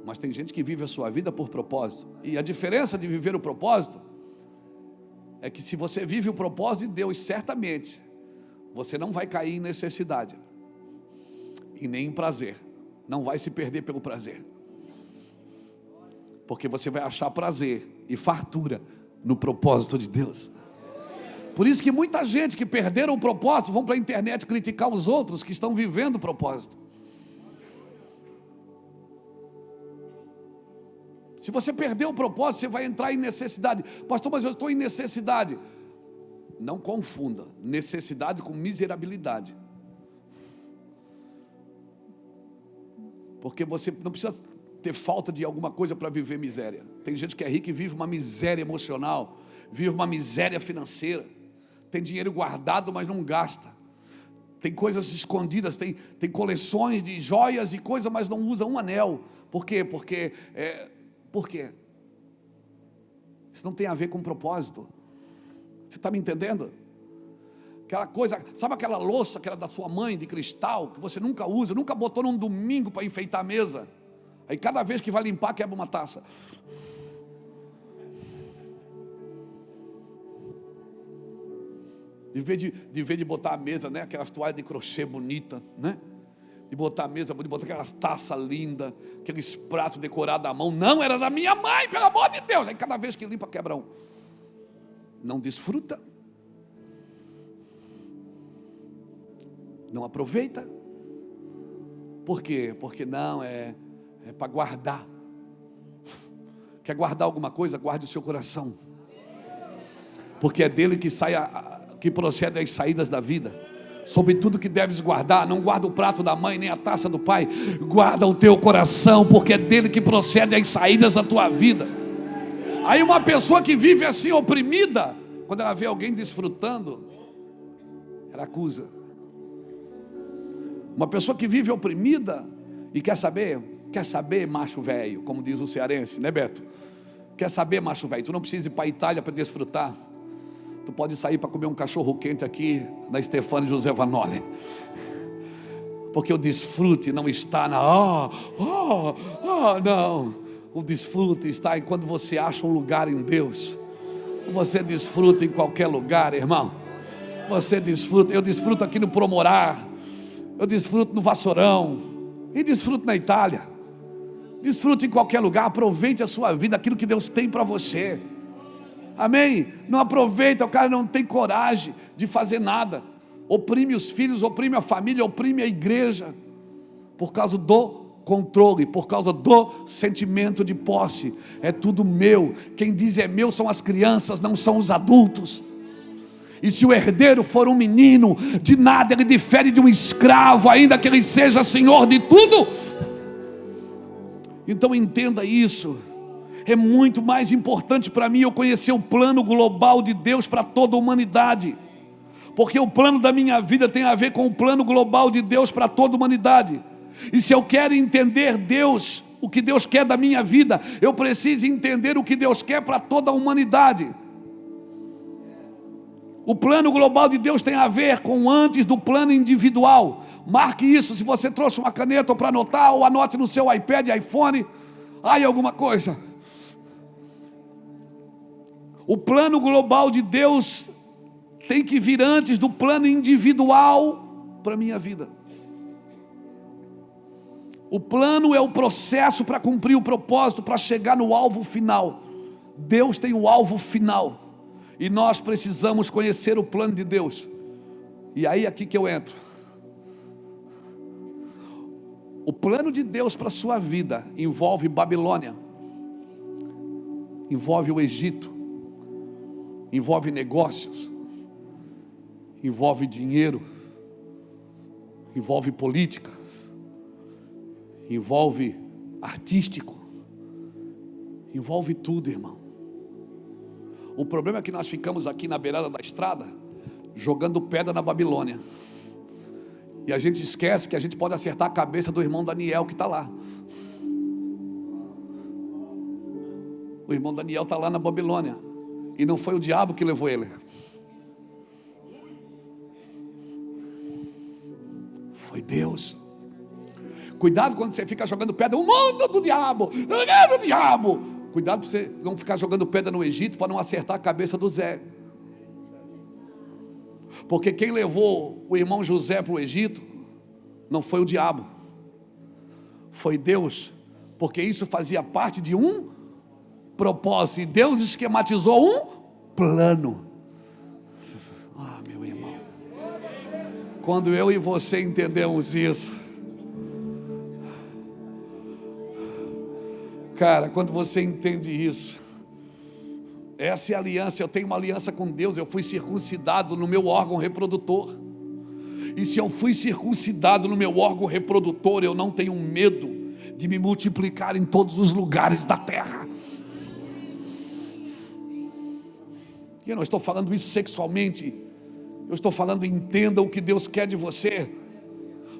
Mas tem gente que vive a sua vida por propósito. E a diferença de viver o propósito é que se você vive o propósito de Deus, certamente você não vai cair em necessidade e nem em prazer. Não vai se perder pelo prazer, porque você vai achar prazer e fartura no propósito de Deus. Por isso que muita gente que perderam o propósito vão para a internet criticar os outros que estão vivendo o propósito. Se você perder o propósito, você vai entrar em necessidade. Pastor, mas eu estou em necessidade. Não confunda necessidade com miserabilidade. Porque você não precisa ter falta de alguma coisa para viver miséria. Tem gente que é rica e vive uma miséria emocional, vive uma miséria financeira. Tem dinheiro guardado, mas não gasta. Tem coisas escondidas, tem coleções de joias e coisas, mas não usa um anel. Por quê? Por quê? Isso não tem a ver com propósito. Você está me entendendo? Aquela coisa, sabe aquela louça que era da sua mãe, de cristal, que você nunca usa, nunca botou num domingo para enfeitar a mesa. Aí cada vez que vai limpar, quebra uma taça. De vez de botar a mesa, né? Aquelas toalhas de crochê bonita, né? De botar a mesa, de botar aquelas taças lindas, aqueles pratos decorados à mão. Não, era da minha mãe, pelo amor de Deus. Aí cada vez que limpa, quebra um. Não desfruta. Não aproveita. Por quê? Porque não, é para guardar. Quer guardar alguma coisa? Guarde o seu coração. Porque é dele que procede as saídas da vida. Sobre tudo que deves guardar, não guarda o prato da mãe, nem a taça do pai. Guarda o teu coração, porque é dele que procede as saídas da tua vida. Aí uma pessoa que vive assim oprimida, quando ela vê alguém desfrutando, ela acusa. Uma pessoa que vive oprimida e quer saber macho velho, como diz o cearense, né, Beto? Quer saber, macho velho, tu não precisa ir para a Itália para desfrutar. Tu pode sair para comer um cachorro quente aqui na Stefano José Vanoli. Porque o desfrute não está na não. O desfrute está em quando você acha um lugar em Deus. Você desfruta em qualquer lugar, irmão. Você desfruta. Eu desfruto aqui no Promorar. Eu desfruto no Vassourão. E desfruto na Itália. Desfrute em qualquer lugar. Aproveite a sua vida, aquilo que Deus tem para você. Amém? Não aproveita, o cara não tem coragem de fazer nada. Oprime os filhos, oprime a família, oprime a igreja. Por causa do controle, por causa do sentimento de posse. É tudo meu. Quem diz é meu são as crianças, não são os adultos. E se o herdeiro for um menino, de nada ele difere de um escravo, ainda que ele seja senhor de tudo. Então entenda isso. É muito mais importante para mim eu conhecer o plano global de Deus para toda a humanidade. Porque o plano da minha vida tem a ver com o plano global de Deus para toda a humanidade. E se eu quero entender Deus, o que Deus quer da minha vida, eu preciso entender o que Deus quer para toda a humanidade. O plano global de Deus tem a ver com antes do plano individual. Marque isso, se você trouxe uma caneta para anotar, ou anote no seu iPad, iPhone, aí alguma coisa. O plano global de Deus tem que vir antes do plano individual para a minha vida. O plano é o processo para cumprir o propósito, para chegar no alvo final. Deus tem o alvo final. E nós precisamos conhecer o plano de Deus. E aí aqui que eu entro. O plano de Deus para a sua vida envolve Babilônia, envolve o Egito, envolve negócios, envolve dinheiro, envolve política, envolve artístico, envolve tudo, irmão. O problema é que nós ficamos aqui na beirada da estrada jogando pedra na Babilônia. E a gente esquece que a gente pode acertar a cabeça do irmão Daniel que está lá. O irmão Daniel está lá na Babilônia. E não foi o diabo que levou ele. Foi Deus. Cuidado quando você fica jogando pedra. O mundo do diabo. É do diabo. Cuidado para você não ficar jogando pedra no Egito para não acertar a cabeça do Zé. Porque quem levou o irmão José para o Egito não foi o diabo, foi Deus. Porque isso fazia parte de um propósito. E Deus esquematizou um plano. Ah, meu irmão, quando eu e você entendemos isso, cara, quando você entende isso, essa é a aliança. Eu tenho uma aliança com Deus. Eu fui circuncidado no meu órgão reprodutor. E se eu fui circuncidado no meu órgão reprodutor, eu não tenho medo de me multiplicar em todos os lugares da terra. E eu não estou falando isso sexualmente. Eu estou falando, entenda o que Deus quer de você.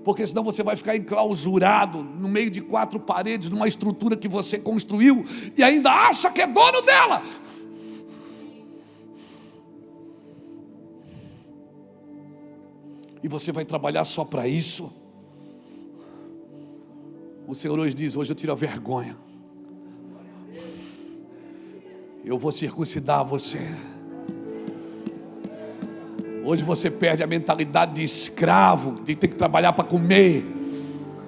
Porque senão você vai ficar enclausurado no meio de 4 paredes, numa estrutura que você construiu e ainda acha que é dono dela. E você vai trabalhar só para isso. O Senhor hoje diz: hoje eu tiro a vergonha. Eu vou circuncidar você. Hoje você perde a mentalidade de escravo, de ter que trabalhar para comer,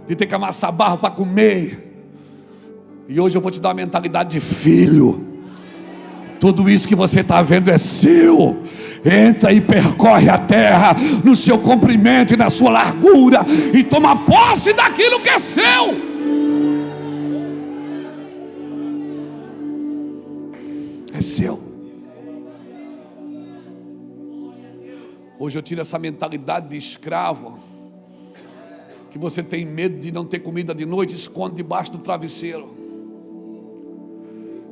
de ter que amassar barro para comer. E hoje eu vou te dar uma mentalidade de filho. Tudo isso que você está vendo é seu. Entra e percorre a terra no seu comprimento e na sua largura, e toma posse daquilo que é seu. É seu. Hoje eu tiro essa mentalidade de escravo, que você tem medo de não ter comida de noite, esconde debaixo do travesseiro.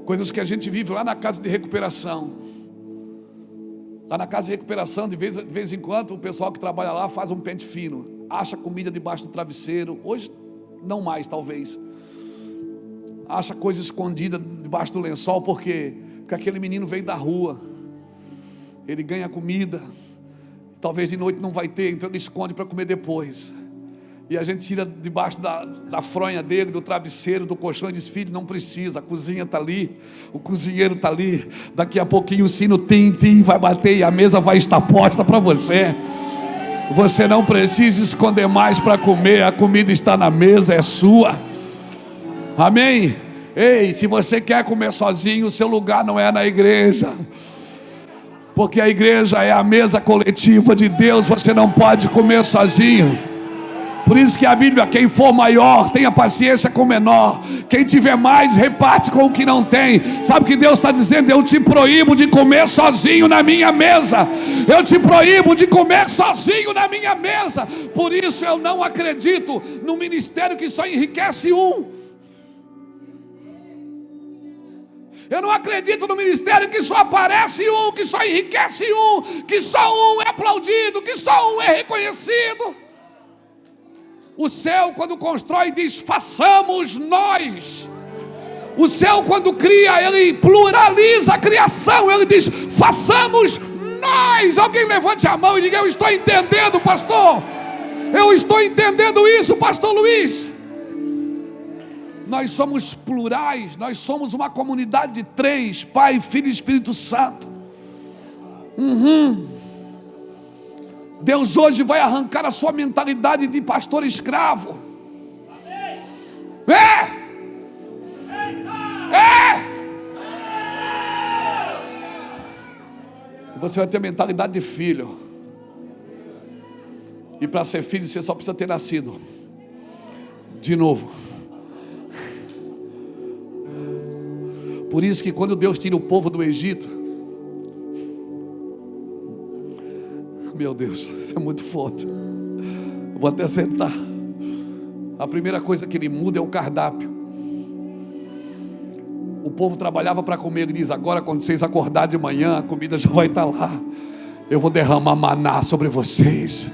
Coisas que a gente vive lá na casa de recuperação. Lá na casa de recuperação, de vez em quando, o pessoal que trabalha lá faz um pente fino, acha comida debaixo do travesseiro. Hoje não mais, talvez. Acha coisa escondida debaixo do lençol. Por quê? Porque aquele menino veio da rua, ele ganha comida, talvez de noite não vai ter, então ele esconde para comer depois. E a gente tira debaixo da fronha dele, do travesseiro, do colchão, e diz: filho, não precisa, a cozinha está ali, o cozinheiro está ali, daqui a pouquinho o sino tim vai bater e a mesa vai estar posta para você. Você não precisa esconder mais para comer, a comida está na mesa, é sua. Amém? Ei, se você quer comer sozinho, o seu lugar não é na igreja, porque a igreja é a mesa coletiva de Deus. Você não pode comer sozinho. Por isso que a Bíblia: quem for maior, tenha paciência com o menor. Quem tiver mais, reparte com o que não tem. Sabe o que Deus está dizendo? Eu te proíbo de comer sozinho na minha mesa. Eu te proíbo de comer sozinho na minha mesa. Por isso eu não acredito no ministério que só enriquece um. Eu não acredito no ministério que só aparece um, que só enriquece um, que só um é aplaudido, que só um é reconhecido. O céu, quando constrói, diz: façamos nós. O céu, quando cria, ele pluraliza a criação. Ele diz: façamos nós. Alguém levante a mão e diga: eu estou entendendo, pastor. Eu estou entendendo isso, pastor Luiz. Nós somos plurais. Nós somos uma comunidade de três: Pai, Filho e Espírito Santo. Deus hoje vai arrancar a sua mentalidade de pastor escravo. Você vai ter mentalidade de filho. E para ser filho, você só precisa ter nascido de novo. Por isso que quando Deus tira o povo do Egito, meu Deus, isso é muito forte. Eu vou até sentar. A primeira coisa que ele muda é o cardápio. O povo trabalhava para comer. Ele diz: agora, quando vocês acordarem de manhã, a comida já vai estar lá. Eu vou derramar maná sobre vocês,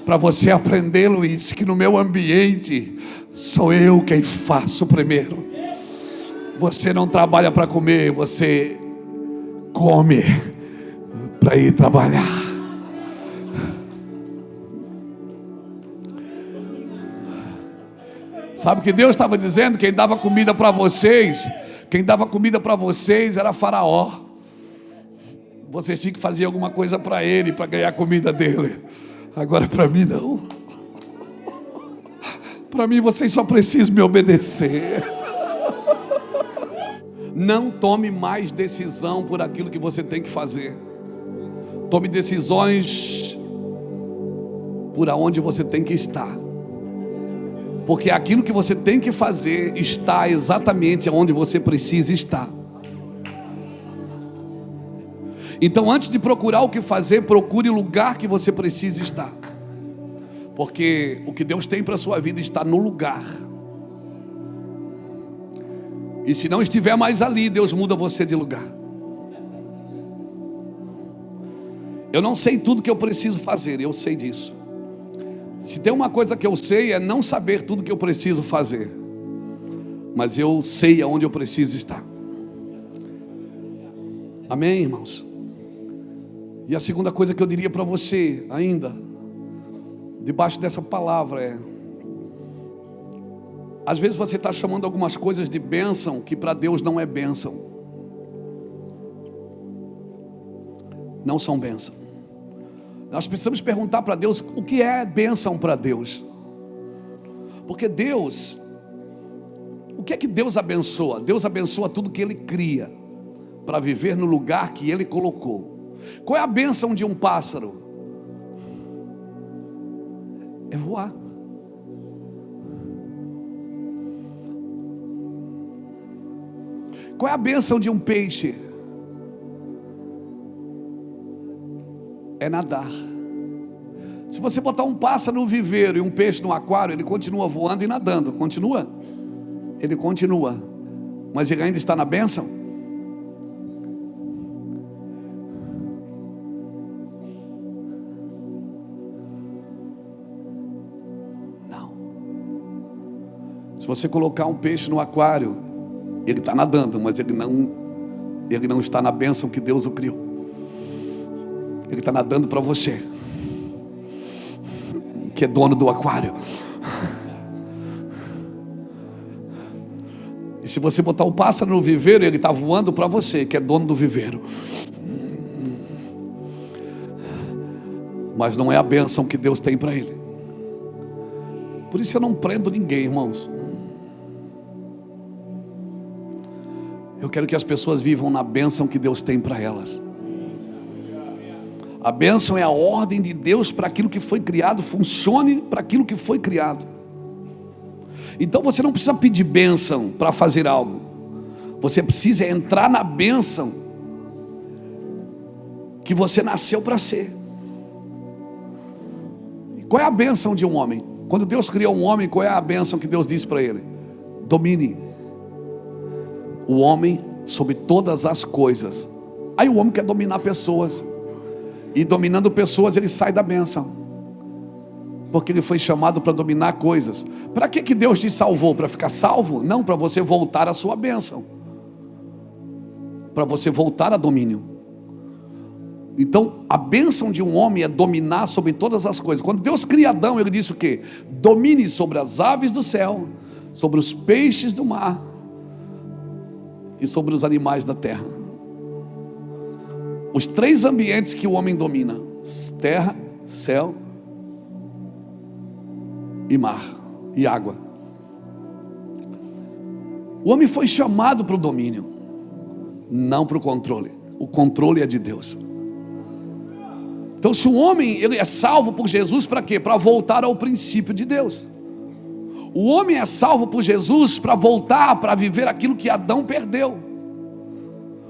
para você aprender, Luiz, que no meu ambiente sou eu quem faço primeiro. Você não trabalha para comer, você come para ir trabalhar. Sabe o que Deus estava dizendo? Quem dava comida para vocês, era Faraó. Vocês tinham que fazer alguma coisa para ele, para ganhar a comida dele. Agora para mim não. Para mim vocês só precisam me obedecer. Não tome mais decisão por aquilo que você tem que fazer. Tome decisões por aonde você tem que estar. Porque aquilo que você tem que fazer está exatamente onde você precisa estar. Então, antes de procurar o que fazer, procure o lugar que você precisa estar. Porque o que Deus tem para a sua vida está no lugar. E se não estiver mais ali, Deus muda você de lugar. Eu não sei tudo que eu preciso fazer, eu sei disso. Se tem uma coisa que eu sei, é não saber tudo que eu preciso fazer, mas eu sei aonde eu preciso estar. Amém, irmãos? E a segunda coisa que eu diria para você ainda, debaixo dessa palavra, é: às vezes você está chamando algumas coisas de bênção que para Deus não é bênção. Não são bênção. Nós precisamos perguntar para Deus o que é bênção para Deus. Porque Deus, o que é que Deus abençoa? Deus abençoa tudo que Ele cria para viver no lugar que Ele colocou. Qual é a bênção de um pássaro? É voar. Qual é a bênção de um peixe? É nadar. Se você botar um pássaro no viveiro e um peixe no aquário, ele continua voando e nadando. Continua? Ele continua. Mas ele ainda está na bênção? Não. Se você colocar um peixe no aquário, ele está nadando, mas ele não está na bênção que Deus o criou. Ele está nadando para você, que é dono do aquário. E se você botar um pássaro no viveiro, ele está voando para você, que é dono do viveiro. Mas não é a bênção que Deus tem para ele. Por isso eu não prendo ninguém, irmãos. Eu quero que as pessoas vivam na bênção que Deus tem para elas. A bênção é a ordem de Deus para aquilo que foi criado, funcione para aquilo que foi criado. Então você não precisa pedir bênção para fazer algo. Você precisa entrar na bênção que você nasceu para ser. Qual é a bênção de um homem? Quando Deus criou um homem, qual é a bênção que Deus disse para ele? Domine o homem sobre todas as coisas. Aí o homem quer dominar pessoas. E dominando pessoas ele sai da bênção. Porque ele foi chamado para dominar coisas. Para que Deus te salvou? Para ficar salvo? Não, para você voltar à sua bênção. Para você voltar a domínio. Então a bênção de um homem é dominar sobre todas as coisas. Quando Deus cria Adão, ele disse o quê? Domine sobre as aves do céu, sobre os peixes do mar e sobre os animais da terra. Os 3 ambientes que o homem domina: terra, céu e mar e água. O homem foi chamado para o domínio, não para o controle. O controle é de Deus. Então se o homem ele é salvo por Jesus para quê? Para voltar ao princípio de Deus. O homem é salvo por Jesus para voltar, para viver aquilo que Adão perdeu.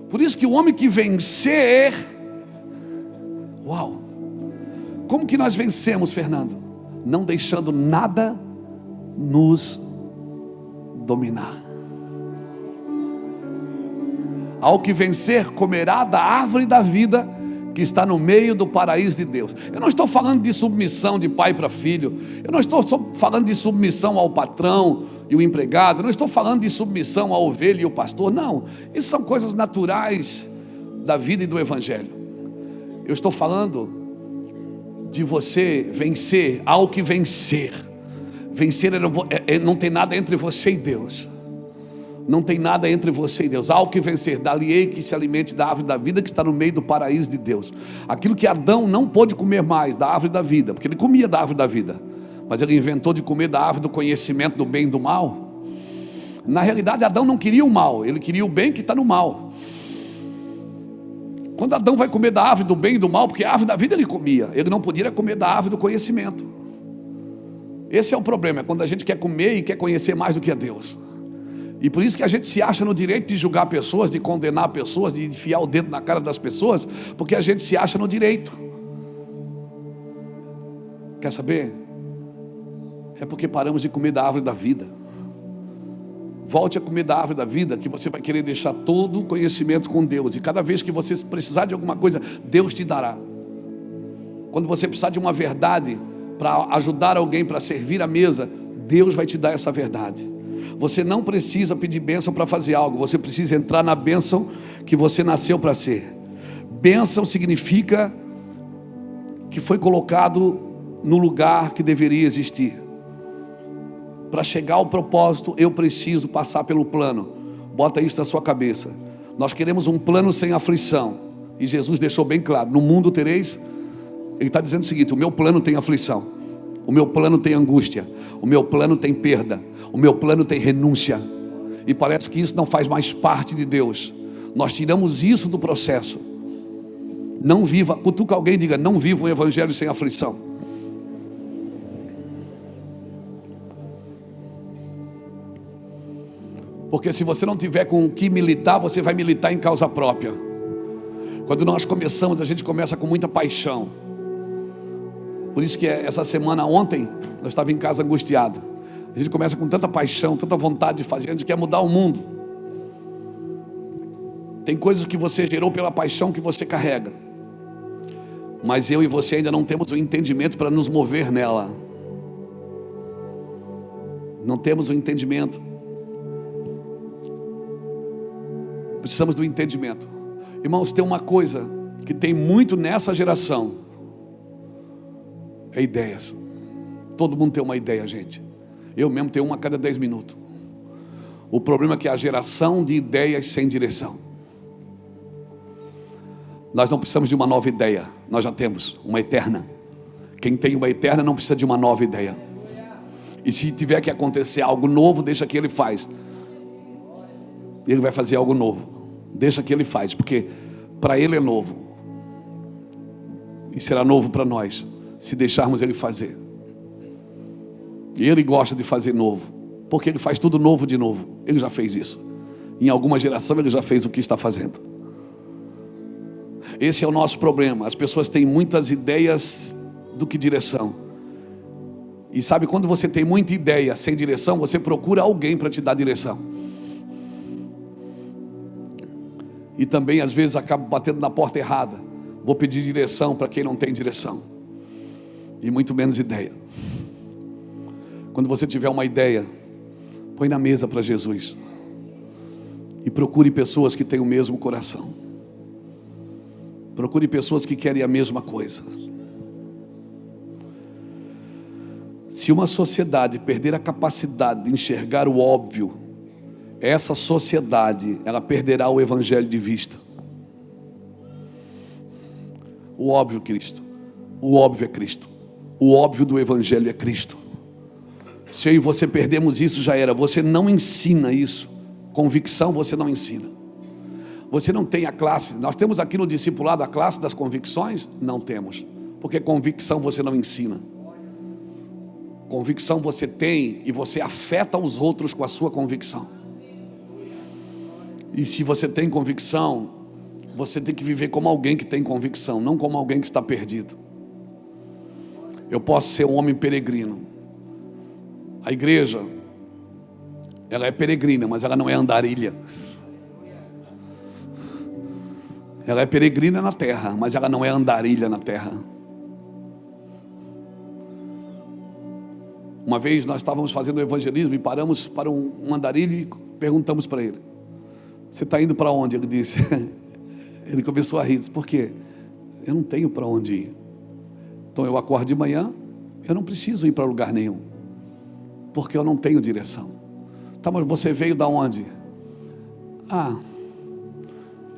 Por isso que o homem que vencer, uau! Como que nós vencemos, Fernando? Não deixando nada nos dominar. Ao que vencer, comerá da árvore da vida que está no meio do paraíso de Deus. Eu não estou falando de submissão de pai para filho. Eu não estou falando de submissão ao patrão e o empregado. Eu não estou falando de submissão à ovelha e o pastor. Não, isso são coisas naturais da vida e do evangelho. Eu estou falando de você vencer ao que vencer. Vencer não tem nada entre você e Deus. Não tem nada entre você e Deus. Há o que vencer. Dali-ei que se alimente da árvore da vida que está no meio do paraíso de Deus. Aquilo que Adão não pôde comer mais da árvore da vida, porque ele comia da árvore da vida, mas ele inventou de comer da árvore do conhecimento do bem e do mal. Na realidade Adão não queria o mal, ele queria o bem que está no mal. Quando Adão vai comer da árvore do bem e do mal, porque a árvore da vida ele comia, ele não podia comer da árvore do conhecimento. Esse é o problema, é quando a gente quer comer e quer conhecer mais do que a Deus. E por isso que a gente se acha no direito de julgar pessoas, de condenar pessoas, de enfiar o dedo na cara das pessoas, porque a gente se acha no direito. Quer saber? É porque paramos de comer da árvore da vida. Volte a comer da árvore da vida, que você vai querer deixar todo o conhecimento com Deus. E cada vez que você precisar de alguma coisa, Deus te dará. Quando você precisar de uma verdade para ajudar alguém, para servir a mesa, Deus vai te dar essa verdade. Você não precisa pedir bênção para fazer algo. Você precisa entrar na bênção que você nasceu para ser. Bênção significa que foi colocado no lugar que deveria existir. Para chegar ao propósito, eu preciso passar pelo plano. Bota isso na sua cabeça. Nós queremos um plano sem aflição. E Jesus deixou bem claro: no mundo tereis Ele está dizendo o seguinte: o meu plano tem aflição, o meu plano tem angústia, o meu plano tem perda, o meu plano tem renúncia. E parece que isso não faz mais parte de Deus. Nós tiramos isso do processo. Não viva, cutuca alguém e diga: não viva o evangelho sem aflição. Porque se você não tiver com o que militar, você vai militar em causa própria. Quando nós começamos, a gente começa com muita paixão. Por isso que essa semana, ontem, eu estava em casa angustiado. A gente começa com tanta paixão, tanta vontade de fazer, a gente quer mudar o mundo. Tem coisas que você gerou pela paixão que você carrega, mas eu e você ainda não temos o entendimento para nos mover nela. Não temos o entendimento. Precisamos do entendimento. Irmãos, tem uma coisa que tem muito nessa geração: é ideias. Todo mundo tem uma ideia, gente. Eu mesmo tenho uma a cada 10 minutos. O problema é que é a geração de ideias sem direção. Nós não precisamos de uma nova ideia, nós já temos uma eterna. Quem tem uma eterna não precisa de uma nova ideia. E se tiver que acontecer algo novo, deixa que Ele faz. Ele vai fazer algo novo. Deixa que Ele faz, porque para Ele é novo. E será novo para nós, se deixarmos Ele fazer. E Ele gosta de fazer novo, porque Ele faz tudo novo de novo. Ele já fez isso. Em alguma geração Ele já fez o que está fazendo. Esse é o nosso problema. As pessoas têm muitas ideias do que direção. E sabe, quando você tem muita ideia sem direção, você procura alguém para te dar direção. E também às vezes acaba batendo na porta errada. Vou pedir direção para quem não tem direção, e muito menos ideia. Quando você tiver uma ideia, põe na mesa para Jesus. E procure pessoas que têm o mesmo coração. Procure pessoas que querem a mesma coisa. Se uma sociedade perder a capacidade de enxergar o óbvio, essa sociedade, ela perderá o evangelho de vista. O óbvio, Cristo. O óbvio é Cristo. O óbvio do evangelho é Cristo. Se eu e você perdemos isso, já era. Você não ensina isso. Convicção você não ensina. Você não tem a classe. Nós temos aqui no discipulado a classe das convicções? Não temos. Porque convicção você não ensina. Convicção você tem e você afeta os outros com a sua convicção. E se você tem convicção, você tem que viver como alguém que tem convicção, não como alguém que está perdido. Eu posso ser um homem peregrino. A igreja, ela é peregrina, mas ela não é andarilha. Ela é peregrina na terra, mas ela não é andarilha na terra. Uma vez nós estávamos fazendo evangelismo e paramos para um andarilho e perguntamos para ele: você está indo para onde? Ele disse. Ele começou a rir. Disse: por quê? Eu não tenho para onde ir. Então eu acordo de manhã, eu não preciso ir para lugar nenhum, porque eu não tenho direção. Tá, mas você veio da onde?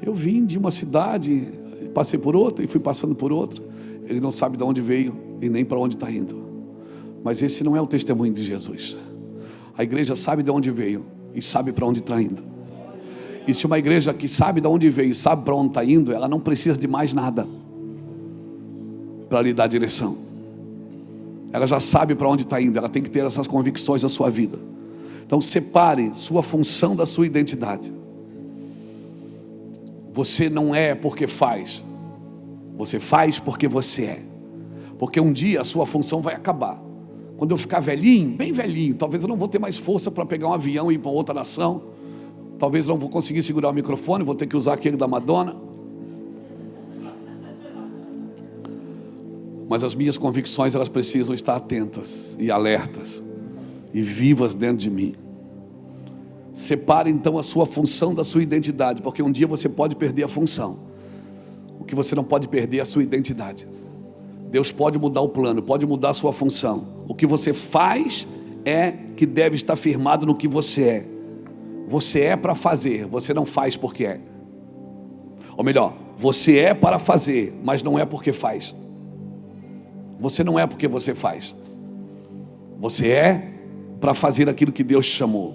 Eu vim de uma cidade, passei por outra e fui passando por outra. Ele não sabe de onde veio e nem para onde está indo. Mas esse não é o testemunho de Jesus. A igreja sabe de onde veio e sabe para onde está indo. E se uma igreja que sabe de onde veio e sabe para onde está indo, ela não precisa de mais nada para lhe dar direção. Ela já sabe para onde está indo. Ela tem que ter essas convicções na sua vida. Então separe sua função da sua identidade. Você não é porque faz. Você faz porque você é. Porque um dia a sua função vai acabar. Quando eu ficar velhinho, bem velhinho, talvez eu não vou ter mais força para pegar um avião e ir para outra nação. Talvez eu não vou conseguir segurar o microfone, vou ter que usar aquele da Madonna. Mas as minhas convicções, elas precisam estar atentas e alertas e vivas dentro de mim. Separe então a sua função da sua identidade, porque um dia você pode perder a função. O que você não pode perder é a sua identidade. Deus pode mudar o plano, pode mudar a sua função. O que você faz é que deve estar firmado no que você é. Você é para fazer, você não faz porque é. Ou melhor, você é para fazer, mas não é porque faz. Você não é porque você faz. Você é para fazer aquilo que Deus te chamou.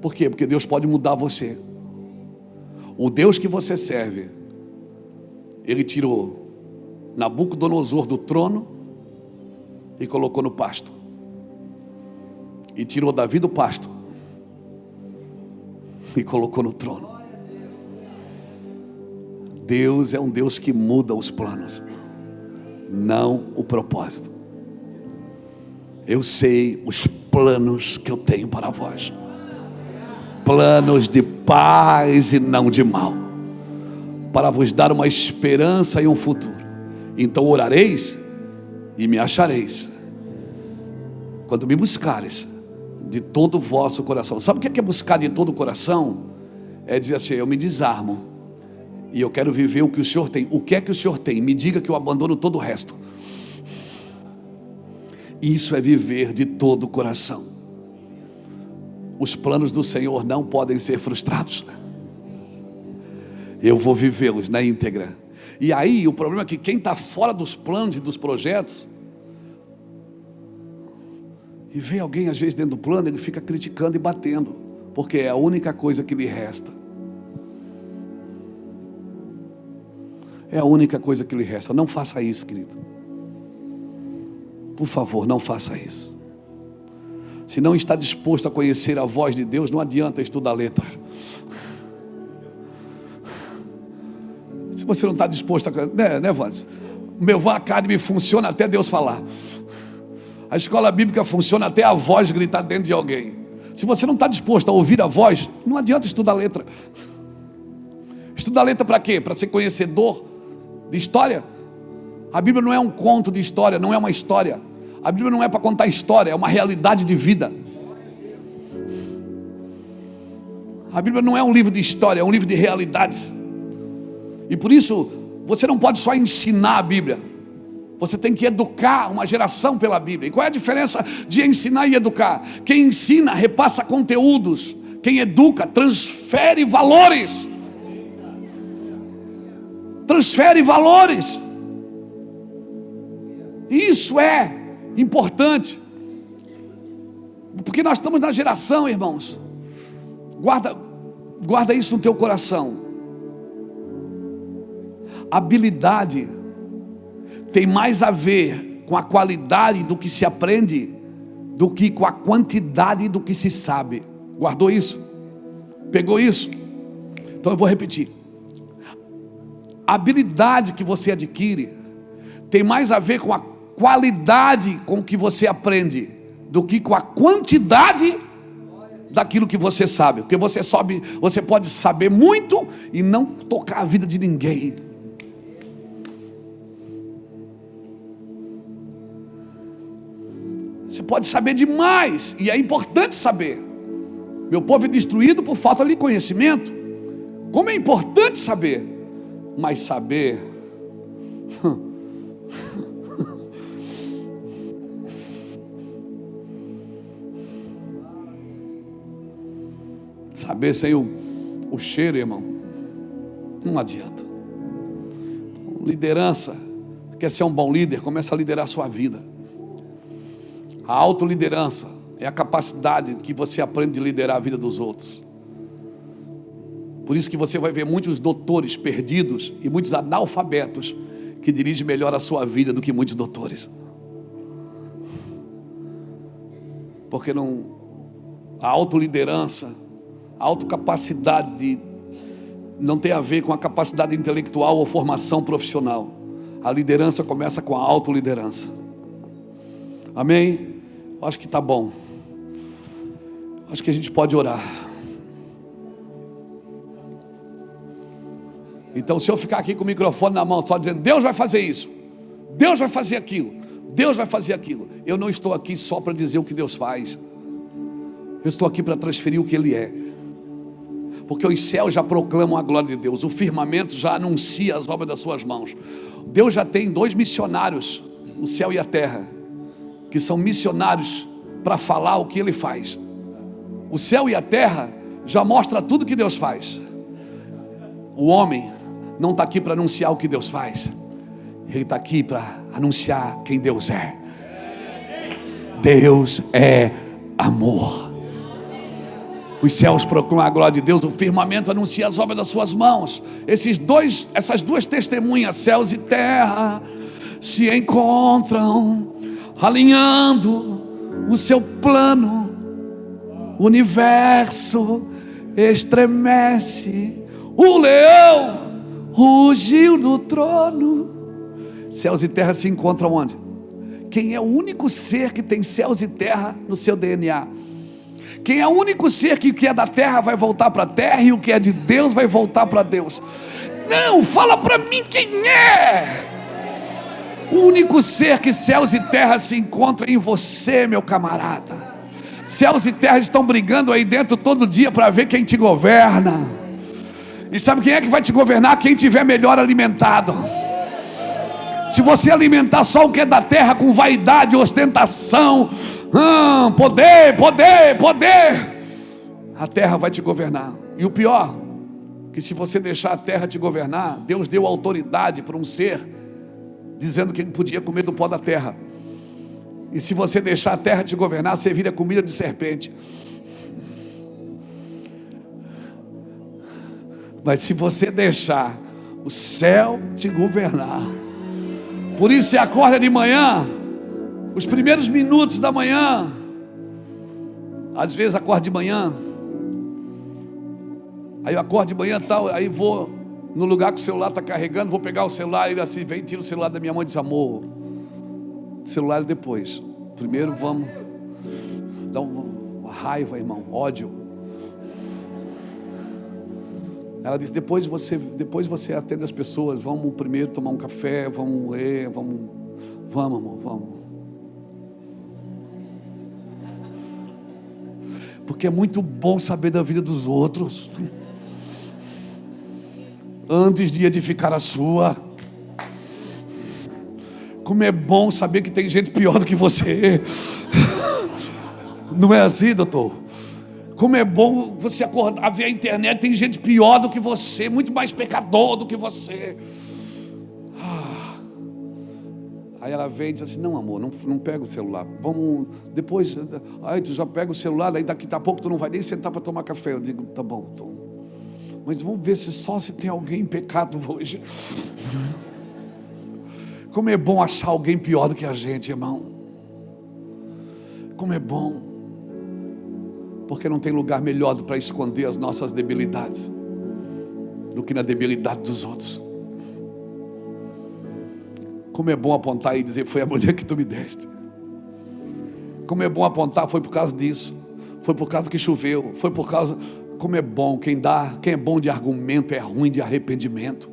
Por quê? Porque Deus pode mudar você. O Deus que você serve, Ele tirou Nabucodonosor do trono e colocou no pasto. E tirou Davi do pasto e colocou no trono. Deus é um Deus que muda os planos, não o propósito. Eu sei os planos que eu tenho para vós, planos de paz e não de mal, para vos dar uma esperança e um futuro. Então orareis e me achareis, quando me buscares de todo o vosso coração. Sabe o que é buscar de todo o coração? É dizer assim: eu me desarmo e eu quero viver o que o Senhor tem. O que é que o Senhor tem? Me diga que eu abandono todo o resto. Isso é viver de todo o coração. Os planos do Senhor não podem ser frustrados. Eu vou vivê-los na íntegra. E aí o problema é que quem está fora dos planos e dos projetos, e vê alguém às vezes dentro do plano, ele fica criticando e batendo, porque é a única coisa que lhe resta. É a única coisa que lhe resta. Não faça isso, querido. Por favor, não faça isso. Se não está disposto a conhecer a voz de Deus, não adianta estudar letra. Se você não está disposto a... Né, Vandes? O meu Van Academy funciona até Deus falar. A escola bíblica funciona até a voz gritar dentro de alguém. Se você não está disposto a ouvir a voz, não adianta estudar letra. Estudar letra para quê? Para ser conhecedor de história? A Bíblia não é um conto de história, não é uma história. A Bíblia não é para contar história, é uma realidade de vida. A Bíblia não é um livro de história, é um livro de realidades. E por isso, você não pode só ensinar a Bíblia. Você tem que educar uma geração pela Bíblia. E qual é a diferença de ensinar e educar? Quem ensina, repassa conteúdos. Quem educa, transfere valores. Transfere valores. Isso é importante. Porque nós estamos na geração, irmãos. Guarda isso no teu coração. Habilidade tem mais a ver com a qualidade do que se aprende do que com a quantidade do que se sabe. Guardou isso? Pegou isso? Então eu vou repetir. A habilidade que você adquire tem mais a ver com a qualidade com que você aprende do que com a quantidade daquilo que você sabe. Porque você pode saber muito e não tocar a vida de ninguém. Você pode saber demais, e é importante saber. Meu povo é destruído por falta de conhecimento. Como é importante saber, mas saber saber sem o cheiro, irmão, não adianta. Liderança, quer ser um bom líder, começa a liderar a sua vida. A autoliderança é a capacidade que você aprende a liderar a vida dos outros. Por isso que você vai ver muitos doutores perdidos e muitos analfabetos que dirigem melhor a sua vida do que muitos doutores. Porque a autoliderança, a autocapacidade não tem a ver com a capacidade intelectual ou formação profissional. A liderança começa com a autoliderança. Amém? Acho que está bom. Acho que a gente pode orar. Então, se eu ficar aqui com o microfone na mão só dizendo Deus vai fazer isso, Deus vai fazer aquilo, Deus vai fazer aquilo, eu não estou aqui só para dizer o que Deus faz. Eu estou aqui para transferir o que Ele é. Porque os céus já proclamam a glória de Deus, o firmamento já anuncia as obras das suas mãos. Deus já tem 2 missionários, o céu e a terra, que são missionários para falar o que Ele faz. O céu e a terra já mostra tudo que Deus faz. O homem não está aqui para anunciar o que Deus faz. Ele está aqui para anunciar quem Deus é. Deus é amor. Os céus proclamam a glória de Deus, o firmamento anuncia as obras das suas mãos. Essas duas testemunhas, céus e terra, se encontram, alinhando o seu plano. O universo estremece, o leão rugiu do trono. Céus e terra se encontram onde? Quem é o único ser que tem céus e terra no seu DNA? Quem é o único ser que o que é da terra vai voltar para a terra e o que é de Deus vai voltar para Deus? Não, fala para mim quem é. O único ser que céus e terra se encontram em você, meu camarada. Céus e terra estão brigando aí dentro todo dia para ver quem te governa. E sabe quem é que vai te governar? Quem tiver melhor alimentado. Se você alimentar só o que é da terra com vaidade, ostentação, poder, a terra vai te governar. E o pior, que se você deixar a terra te governar, Deus deu autoridade para um ser, dizendo que ele podia comer do pó da terra. E se você deixar a terra te governar, você vira comida de serpente. Mas se você deixar o céu te governar, por isso você acorda de manhã, os primeiros minutos da manhã, às vezes acordo de manhã, aí eu acordo de manhã tal, aí vou no lugar que o celular está carregando, vou pegar o celular, ele assim vem, tira o celular da minha mão e diz: amor, celular é depois, primeiro vamos dar uma raiva, irmão, ódio. Ela disse: depois você atende as pessoas, vamos primeiro tomar um café, vamos ler, vamos amor, vamos. Porque é muito bom saber da vida dos outros, antes de edificar a sua. Como é bom saber que tem gente pior do que você. Não é assim, doutor? Como é bom você acordar, ver a internet, tem gente pior do que você, muito mais pecador do que você. Aí ela vem e diz assim: não, amor, não pega o celular, vamos depois. Aí tu já pega o celular, daí daqui a pouco tu não vai nem sentar para tomar café. Eu digo: tá bom, então. Mas vamos ver se tem alguém em pecado hoje. Como é bom achar alguém pior do que a gente, irmão. Como é bom. Porque não tem lugar melhor para esconder as nossas debilidades do que na debilidade dos outros. Como é bom apontar e dizer: foi a mulher que tu me deste. Como é bom apontar: foi por causa disso, foi por causa que choveu, foi por causa. Como é bom, quem é bom de argumento é ruim de arrependimento.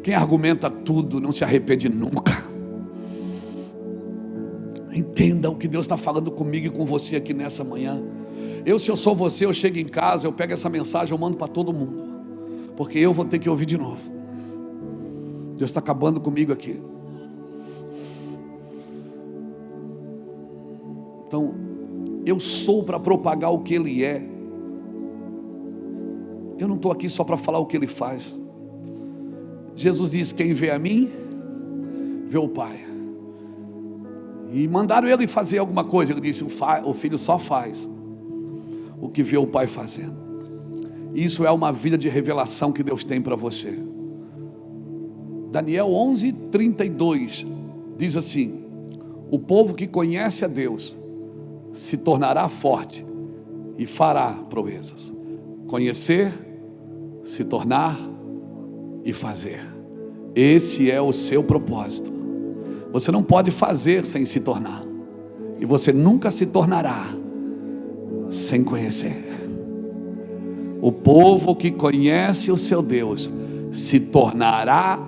Quem argumenta tudo não se arrepende nunca. Entenda o que Deus está falando comigo e com você aqui nessa manhã. Se eu sou você, eu chego em casa, eu pego essa mensagem, eu mando para todo mundo, porque eu vou ter que ouvir de novo. Deus está acabando comigo aqui. Então, eu sou para propagar o que Ele é. Eu não estou aqui só para falar o que Ele faz. Jesus disse: quem vê a mim, vê o Pai. E mandaram Ele fazer alguma coisa. Ele disse: o filho só faz o que vê o Pai fazendo. Isso é uma vida de revelação que Deus tem para você. Daniel 11:32 diz assim: o povo que conhece a Deus se tornará forte e fará proezas. Conhecer, se tornar e fazer. Esse é o seu propósito. Você não pode fazer sem se tornar, e você nunca se tornará sem conhecer. O povo que conhece o seu Deus se tornará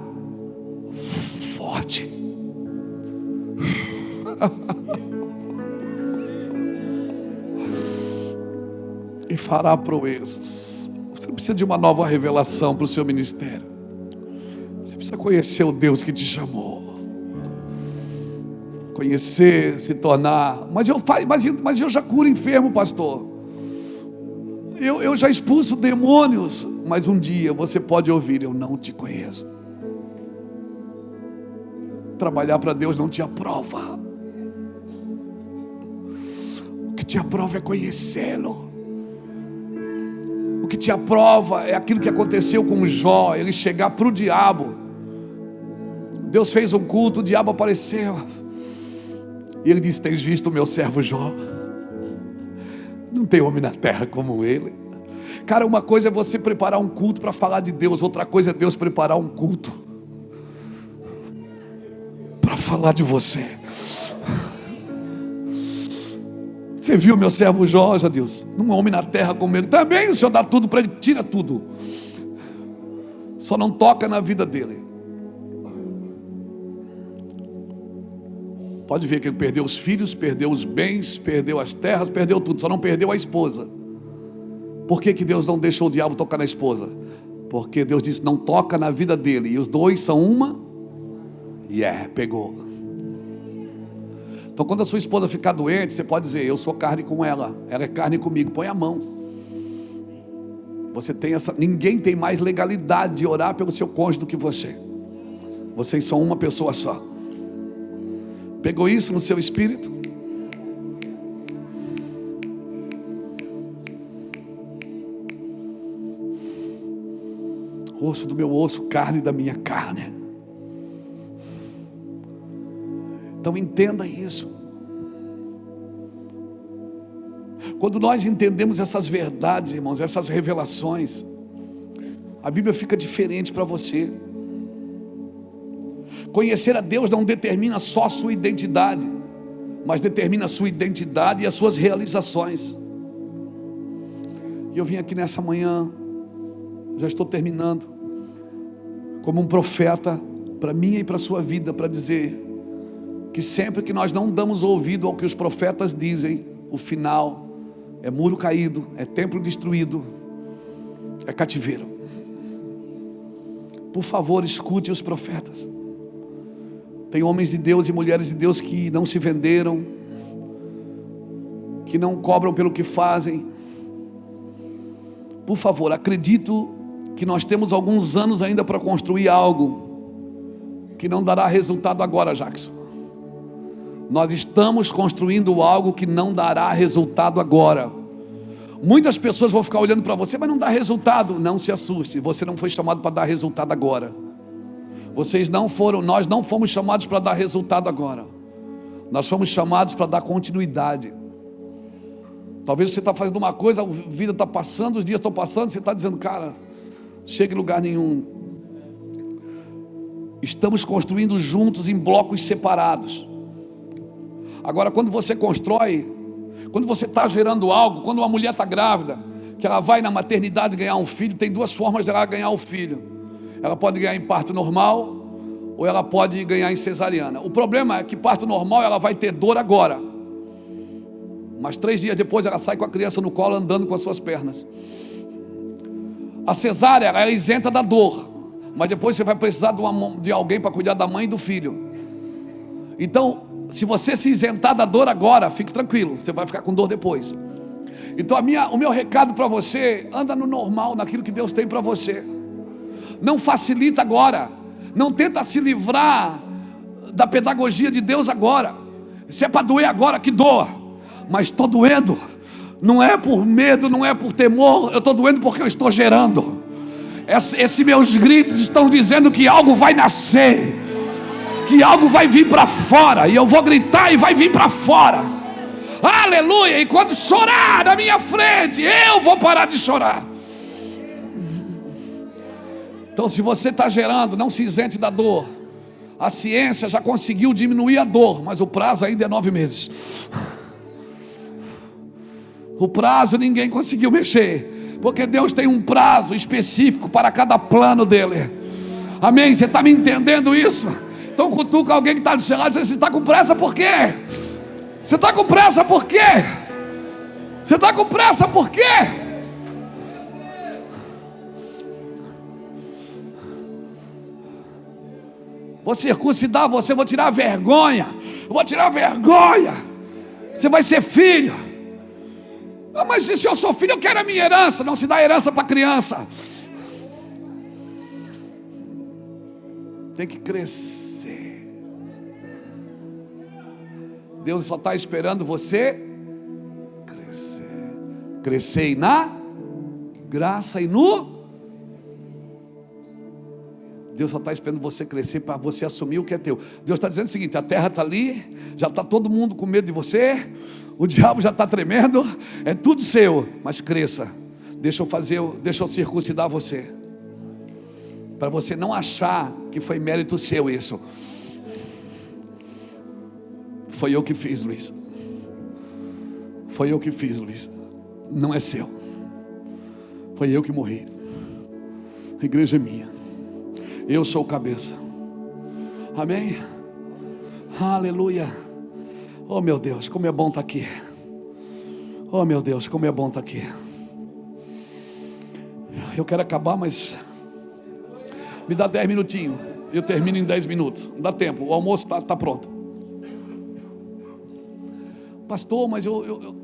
forte. E fará proezas. Você precisa de uma nova revelação para o seu ministério. Você precisa conhecer o Deus que te chamou. Conhecer, se tornar. Mas eu já curo enfermo, pastor. Eu já expulso demônios. Mas um dia você pode ouvir: eu não te conheço. Trabalhar para Deus não te aprova. O que te aprova é conhecê-lo. O que te aprova é aquilo que aconteceu com Jó. Ele chegar para o diabo. Deus fez um culto, o diabo apareceu. E ele disse: tens visto o meu servo Jó? Não tem homem na terra como ele. Cara, uma coisa é você preparar um culto para falar de Deus. Outra coisa é Deus preparar um culto para falar de você. Você viu meu servo Jó, já Deus? Não há homem na terra como ele. Também o Senhor dá tudo para ele, tira tudo. Só não toca na vida dele. Pode ver que ele perdeu os filhos, perdeu os bens, perdeu as terras, perdeu tudo, só não perdeu a esposa. Por que Deus não deixou o diabo tocar na esposa? Porque Deus disse: não toca na vida dele. E os dois são uma. Pegou. Então quando a sua esposa ficar doente, você pode dizer: eu sou carne com ela, ela é carne comigo. Põe a mão. Você tem essa. Ninguém tem mais legalidade de orar pelo seu cônjuge do que você. Vocês são uma pessoa só. Pegou isso no seu espírito? Osso do meu osso, carne da minha carne. Então entenda isso. Quando nós entendemos essas verdades, irmãos, essas revelações, a Bíblia fica diferente para você. Conhecer a Deus não determina só a sua identidade, mas determina a sua identidade e as suas realizações. E eu vim aqui nessa manhã, já estou terminando, como um profeta para minha e para a sua vida, para dizer que sempre que nós não damos ouvido ao que os profetas dizem, o final é muro caído, é templo destruído, é cativeiro. Por favor, escute os profetas. Tem homens de Deus e mulheres de Deus que não se venderam, que não cobram pelo que fazem. Por favor, acredito que nós temos alguns anos ainda para construir algo que não dará resultado agora, Jackson. Nós estamos construindo algo que não dará resultado agora. Muitas pessoas vão ficar olhando para você, mas não dá resultado. Não se assuste, você não foi chamado para dar resultado agora. Nós não fomos chamados para dar resultado agora. Nós fomos chamados para dar continuidade. Talvez você está fazendo uma coisa, a vida está passando, os dias estão passando, você está dizendo: cara, chega em lugar nenhum. Estamos construindo juntos em blocos separados. Agora, quando você constrói, quando você está gerando algo, quando uma mulher está grávida, que ela vai na maternidade ganhar um filho, tem duas formas de ela ganhar o filho. Ela pode ganhar em parto normal, ou ela pode ganhar em cesariana. O problema é que parto normal ela vai ter dor agora, mas 3 dias depois ela sai com a criança no colo, andando com as suas pernas. A cesárea, ela é isenta da dor, mas depois você vai precisar de alguém para cuidar da mãe e do filho. Então, se você se isentar da dor agora, fique tranquilo, você vai ficar com dor depois. Então o meu recado para você: anda no normal, naquilo que Deus tem para você. Não facilita agora, não tenta se livrar da pedagogia de Deus agora. Se é para doer agora, que doa. Mas estou doendo, não é por medo, não é por temor, eu estou doendo porque eu estou gerando. Esses meus gritos estão dizendo que algo vai nascer, que algo vai vir para fora, e eu vou gritar e vai vir para fora. Aleluia! E quando chorar na minha frente, eu vou parar de chorar. Então, se você está gerando, não se isente da dor. A ciência já conseguiu diminuir a dor, mas o prazo ainda é 9 meses. O prazo ninguém conseguiu mexer, porque Deus tem um prazo específico para cada plano dele. Amém? Você está me entendendo isso? Então cutuca alguém que está do seu lado e diz: você está com pressa por quê? Você está com pressa por quê? Você está com pressa por quê? Vou circuncidar você, vou tirar a vergonha. Vou tirar a vergonha. Você vai ser filho. Ah, mas se eu sou filho, eu quero a minha herança. Não se dá herança para criança. Tem que crescer. Deus só está esperando você crescer. Crescer na graça e no... Deus só está esperando você crescer para você assumir o que é teu. Deus está dizendo o seguinte: a terra está ali, já está todo mundo com medo de você, o diabo já está tremendo, é tudo seu, mas cresça. Deixa eu circuncidar você, para você não achar que foi mérito seu isso. Foi eu que fiz, Luiz. Foi eu que fiz, Luiz. Não é seu. Foi eu que morri. A igreja é minha. Eu sou o cabeça. Amém? Aleluia. Oh meu Deus, como é bom estar aqui. Oh meu Deus, como é bom estar aqui. Eu quero acabar, mas me dá 10 minutinhos. Eu termino em 10 minutos. Não dá tempo, o almoço está pronto. Pastor, mas eu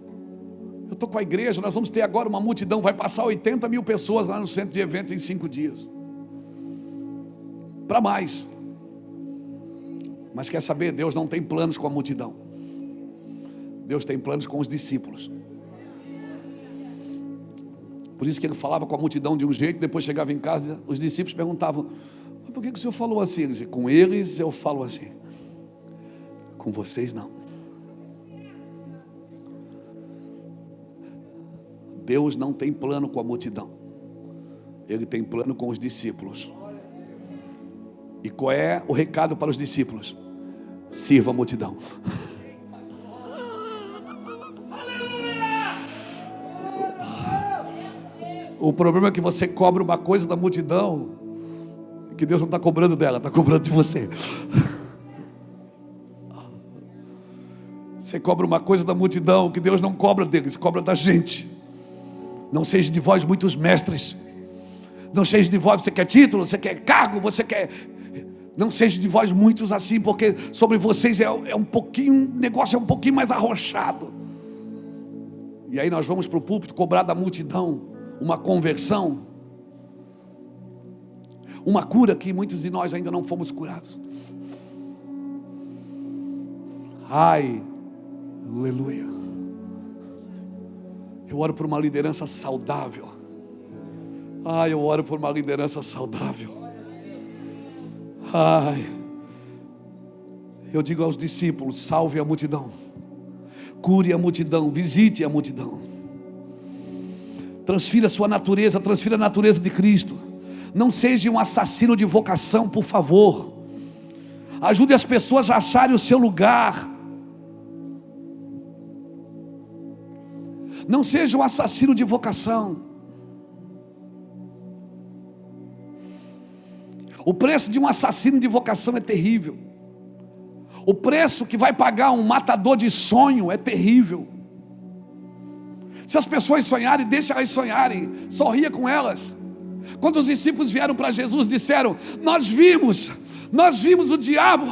estou com a igreja. Nós vamos ter agora uma multidão. Vai passar 80 mil pessoas lá no centro de eventos em 5 dias. Para mais. Mas quer saber? Deus não tem planos com a multidão. Deus tem planos com os discípulos. Por isso que ele falava com a multidão de um jeito, depois chegava em casa, os discípulos perguntavam: mas por que o senhor falou assim? Ele dizia: com eles eu falo assim, com vocês não. Deus não tem plano com a multidão. Ele tem plano com os discípulos. E qual é o recado para os discípulos? Sirva a multidão. O problema é que você cobra uma coisa da multidão que Deus não está cobrando dela, está cobrando de você. Você cobra uma coisa da multidão que Deus não cobra deles, cobra da gente. Não seja de vós muitos mestres. Não seja de vós, você quer título, você quer cargo, você quer... Não seja de vós muitos assim, porque sobre vocês é um pouquinho, o negócio é um pouquinho mais arrochado. E aí nós vamos para o púlpito cobrar da multidão uma conversão, uma cura que muitos de nós ainda não fomos curados. Ai, aleluia. Eu oro por uma liderança saudável. Ai, eu oro por uma liderança saudável. Ai, eu digo aos discípulos: salve a multidão, cure a multidão, visite a multidão, transfira a sua natureza, transfira a natureza de Cristo. Não seja um assassino de vocação, por favor. Ajude as pessoas a acharem o seu lugar. Não seja um assassino de vocação. O preço de um assassino de vocação é terrível. O preço que vai pagar um matador de sonho é terrível. Se as pessoas sonharem, deixa elas sonharem, sorria com elas. Quando os discípulos vieram para Jesus, disseram: nós vimos o diabo,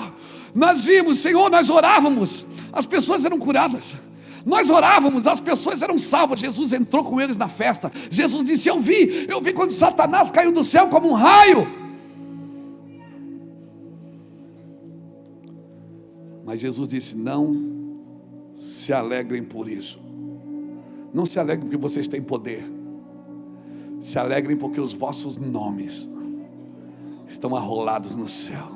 nós vimos, Senhor, nós orávamos, as pessoas eram curadas. Nós orávamos, as pessoas eram salvas. Jesus entrou com eles na festa. Jesus disse: eu vi quando Satanás caiu do céu como um raio. Mas Jesus disse: não se alegrem por isso. Não se alegrem porque vocês têm poder. Se alegrem porque os vossos nomes estão arrolados no céu.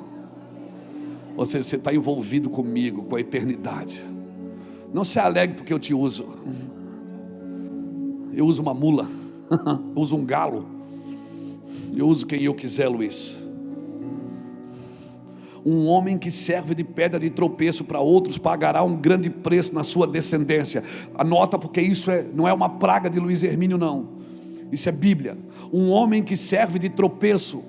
Ou seja, você está envolvido comigo, com a eternidade. Não se alegre porque eu te uso. Eu uso uma mula, eu uso um galo, eu uso quem eu quiser, Luiz. Um homem que serve de pedra de tropeço para outros pagará um grande preço na sua descendência. Anota, porque isso não é uma praga de Luiz Hermínio, não. Isso é Bíblia. Um homem que serve de tropeço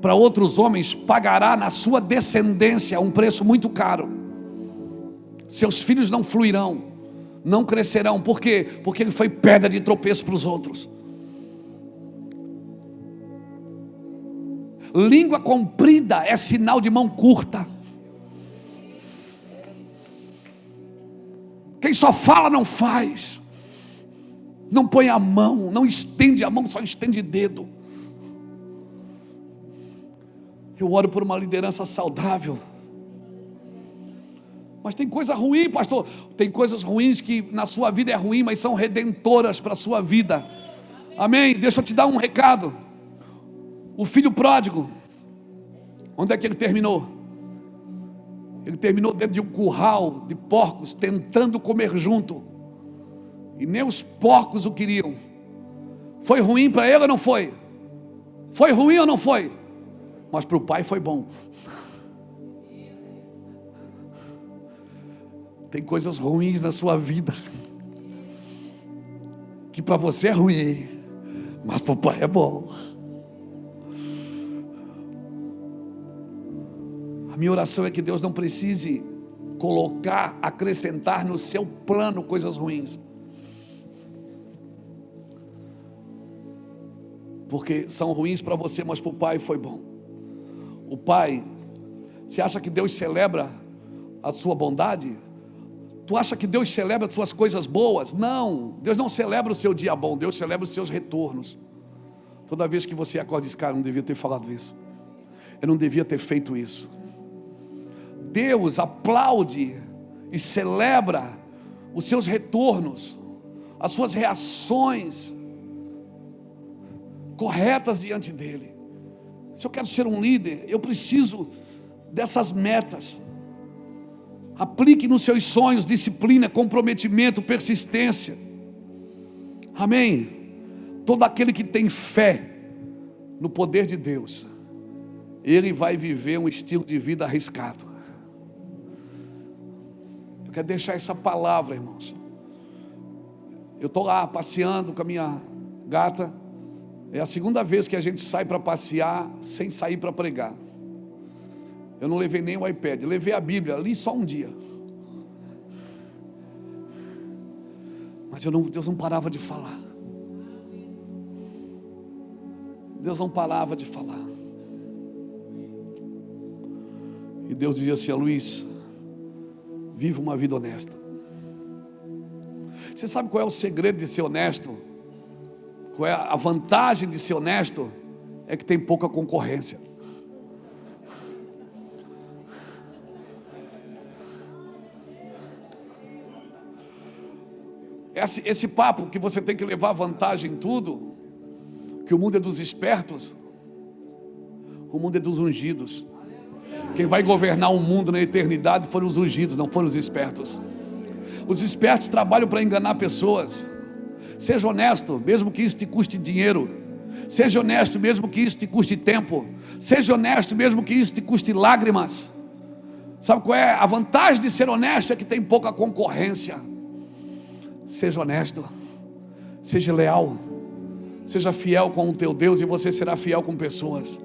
para outros homens pagará na sua descendência um preço muito caro. Seus filhos não fluirão, não crescerão. Por quê? Porque ele foi pedra de tropeço para os outros. Língua comprida é sinal de mão curta. Quem só fala não faz. Não põe a mão, não estende a mão, só estende dedo. Eu oro por uma liderança saudável. Mas tem coisa ruim, pastor. Tem coisas ruins que na sua vida é ruim, mas são redentoras para a sua vida. Amém? Deixa eu te dar um recado. O filho pródigo, onde é que ele terminou? Ele terminou dentro de um curral de porcos, tentando comer junto. E nem os porcos o queriam. Foi ruim para ele ou não foi? Foi ruim ou não foi? Mas para o pai foi bom. Tem coisas ruins na sua vida que para você é ruim, mas para o pai é bom. A minha oração é que Deus não precise colocar, acrescentar no seu plano coisas ruins, porque são ruins para você, mas para o pai foi bom. O pai, você acha que Deus celebra a sua bondade? Tu acha que Deus celebra as suas coisas boas? Não, Deus não celebra o seu dia bom, Deus celebra os seus retornos. Toda vez que você acorda e diz, cara, eu não devia ter falado isso, eu não devia ter feito isso. Deus aplaude e celebra os seus retornos, as suas reações corretas diante dele. Se eu quero ser um líder, eu preciso dessas metas. Aplique nos seus sonhos disciplina, comprometimento, persistência. Amém? Todo aquele que tem fé no poder de Deus, ele vai viver um estilo de vida arriscado. Eu quero deixar essa palavra, irmãos. Eu estou lá passeando com a minha gata. É a segunda vez que a gente sai para passear sem sair para pregar. Eu não levei nem o iPad, levei a Bíblia, li só um dia. Mas Deus não parava de falar. Deus não parava de falar. E Deus dizia assim, Luiz, viva uma vida honesta. Você sabe qual é o segredo de ser honesto? Qual é a vantagem de ser honesto? É que tem pouca concorrência. Esse papo que você tem que levar vantagem em tudo, que o mundo é dos espertos, o mundo é dos ungidos. Quem vai governar o mundo na eternidade foram os ungidos, não foram os espertos. Os espertos trabalham para enganar pessoas. Seja honesto, mesmo que isso te custe dinheiro. Seja honesto, mesmo que isso te custe tempo. Seja honesto, mesmo que isso te custe lágrimas. Sabe qual é a vantagem de ser honesto? É que tem pouca concorrência. Seja honesto, seja leal, seja fiel com o teu Deus e você será fiel com pessoas.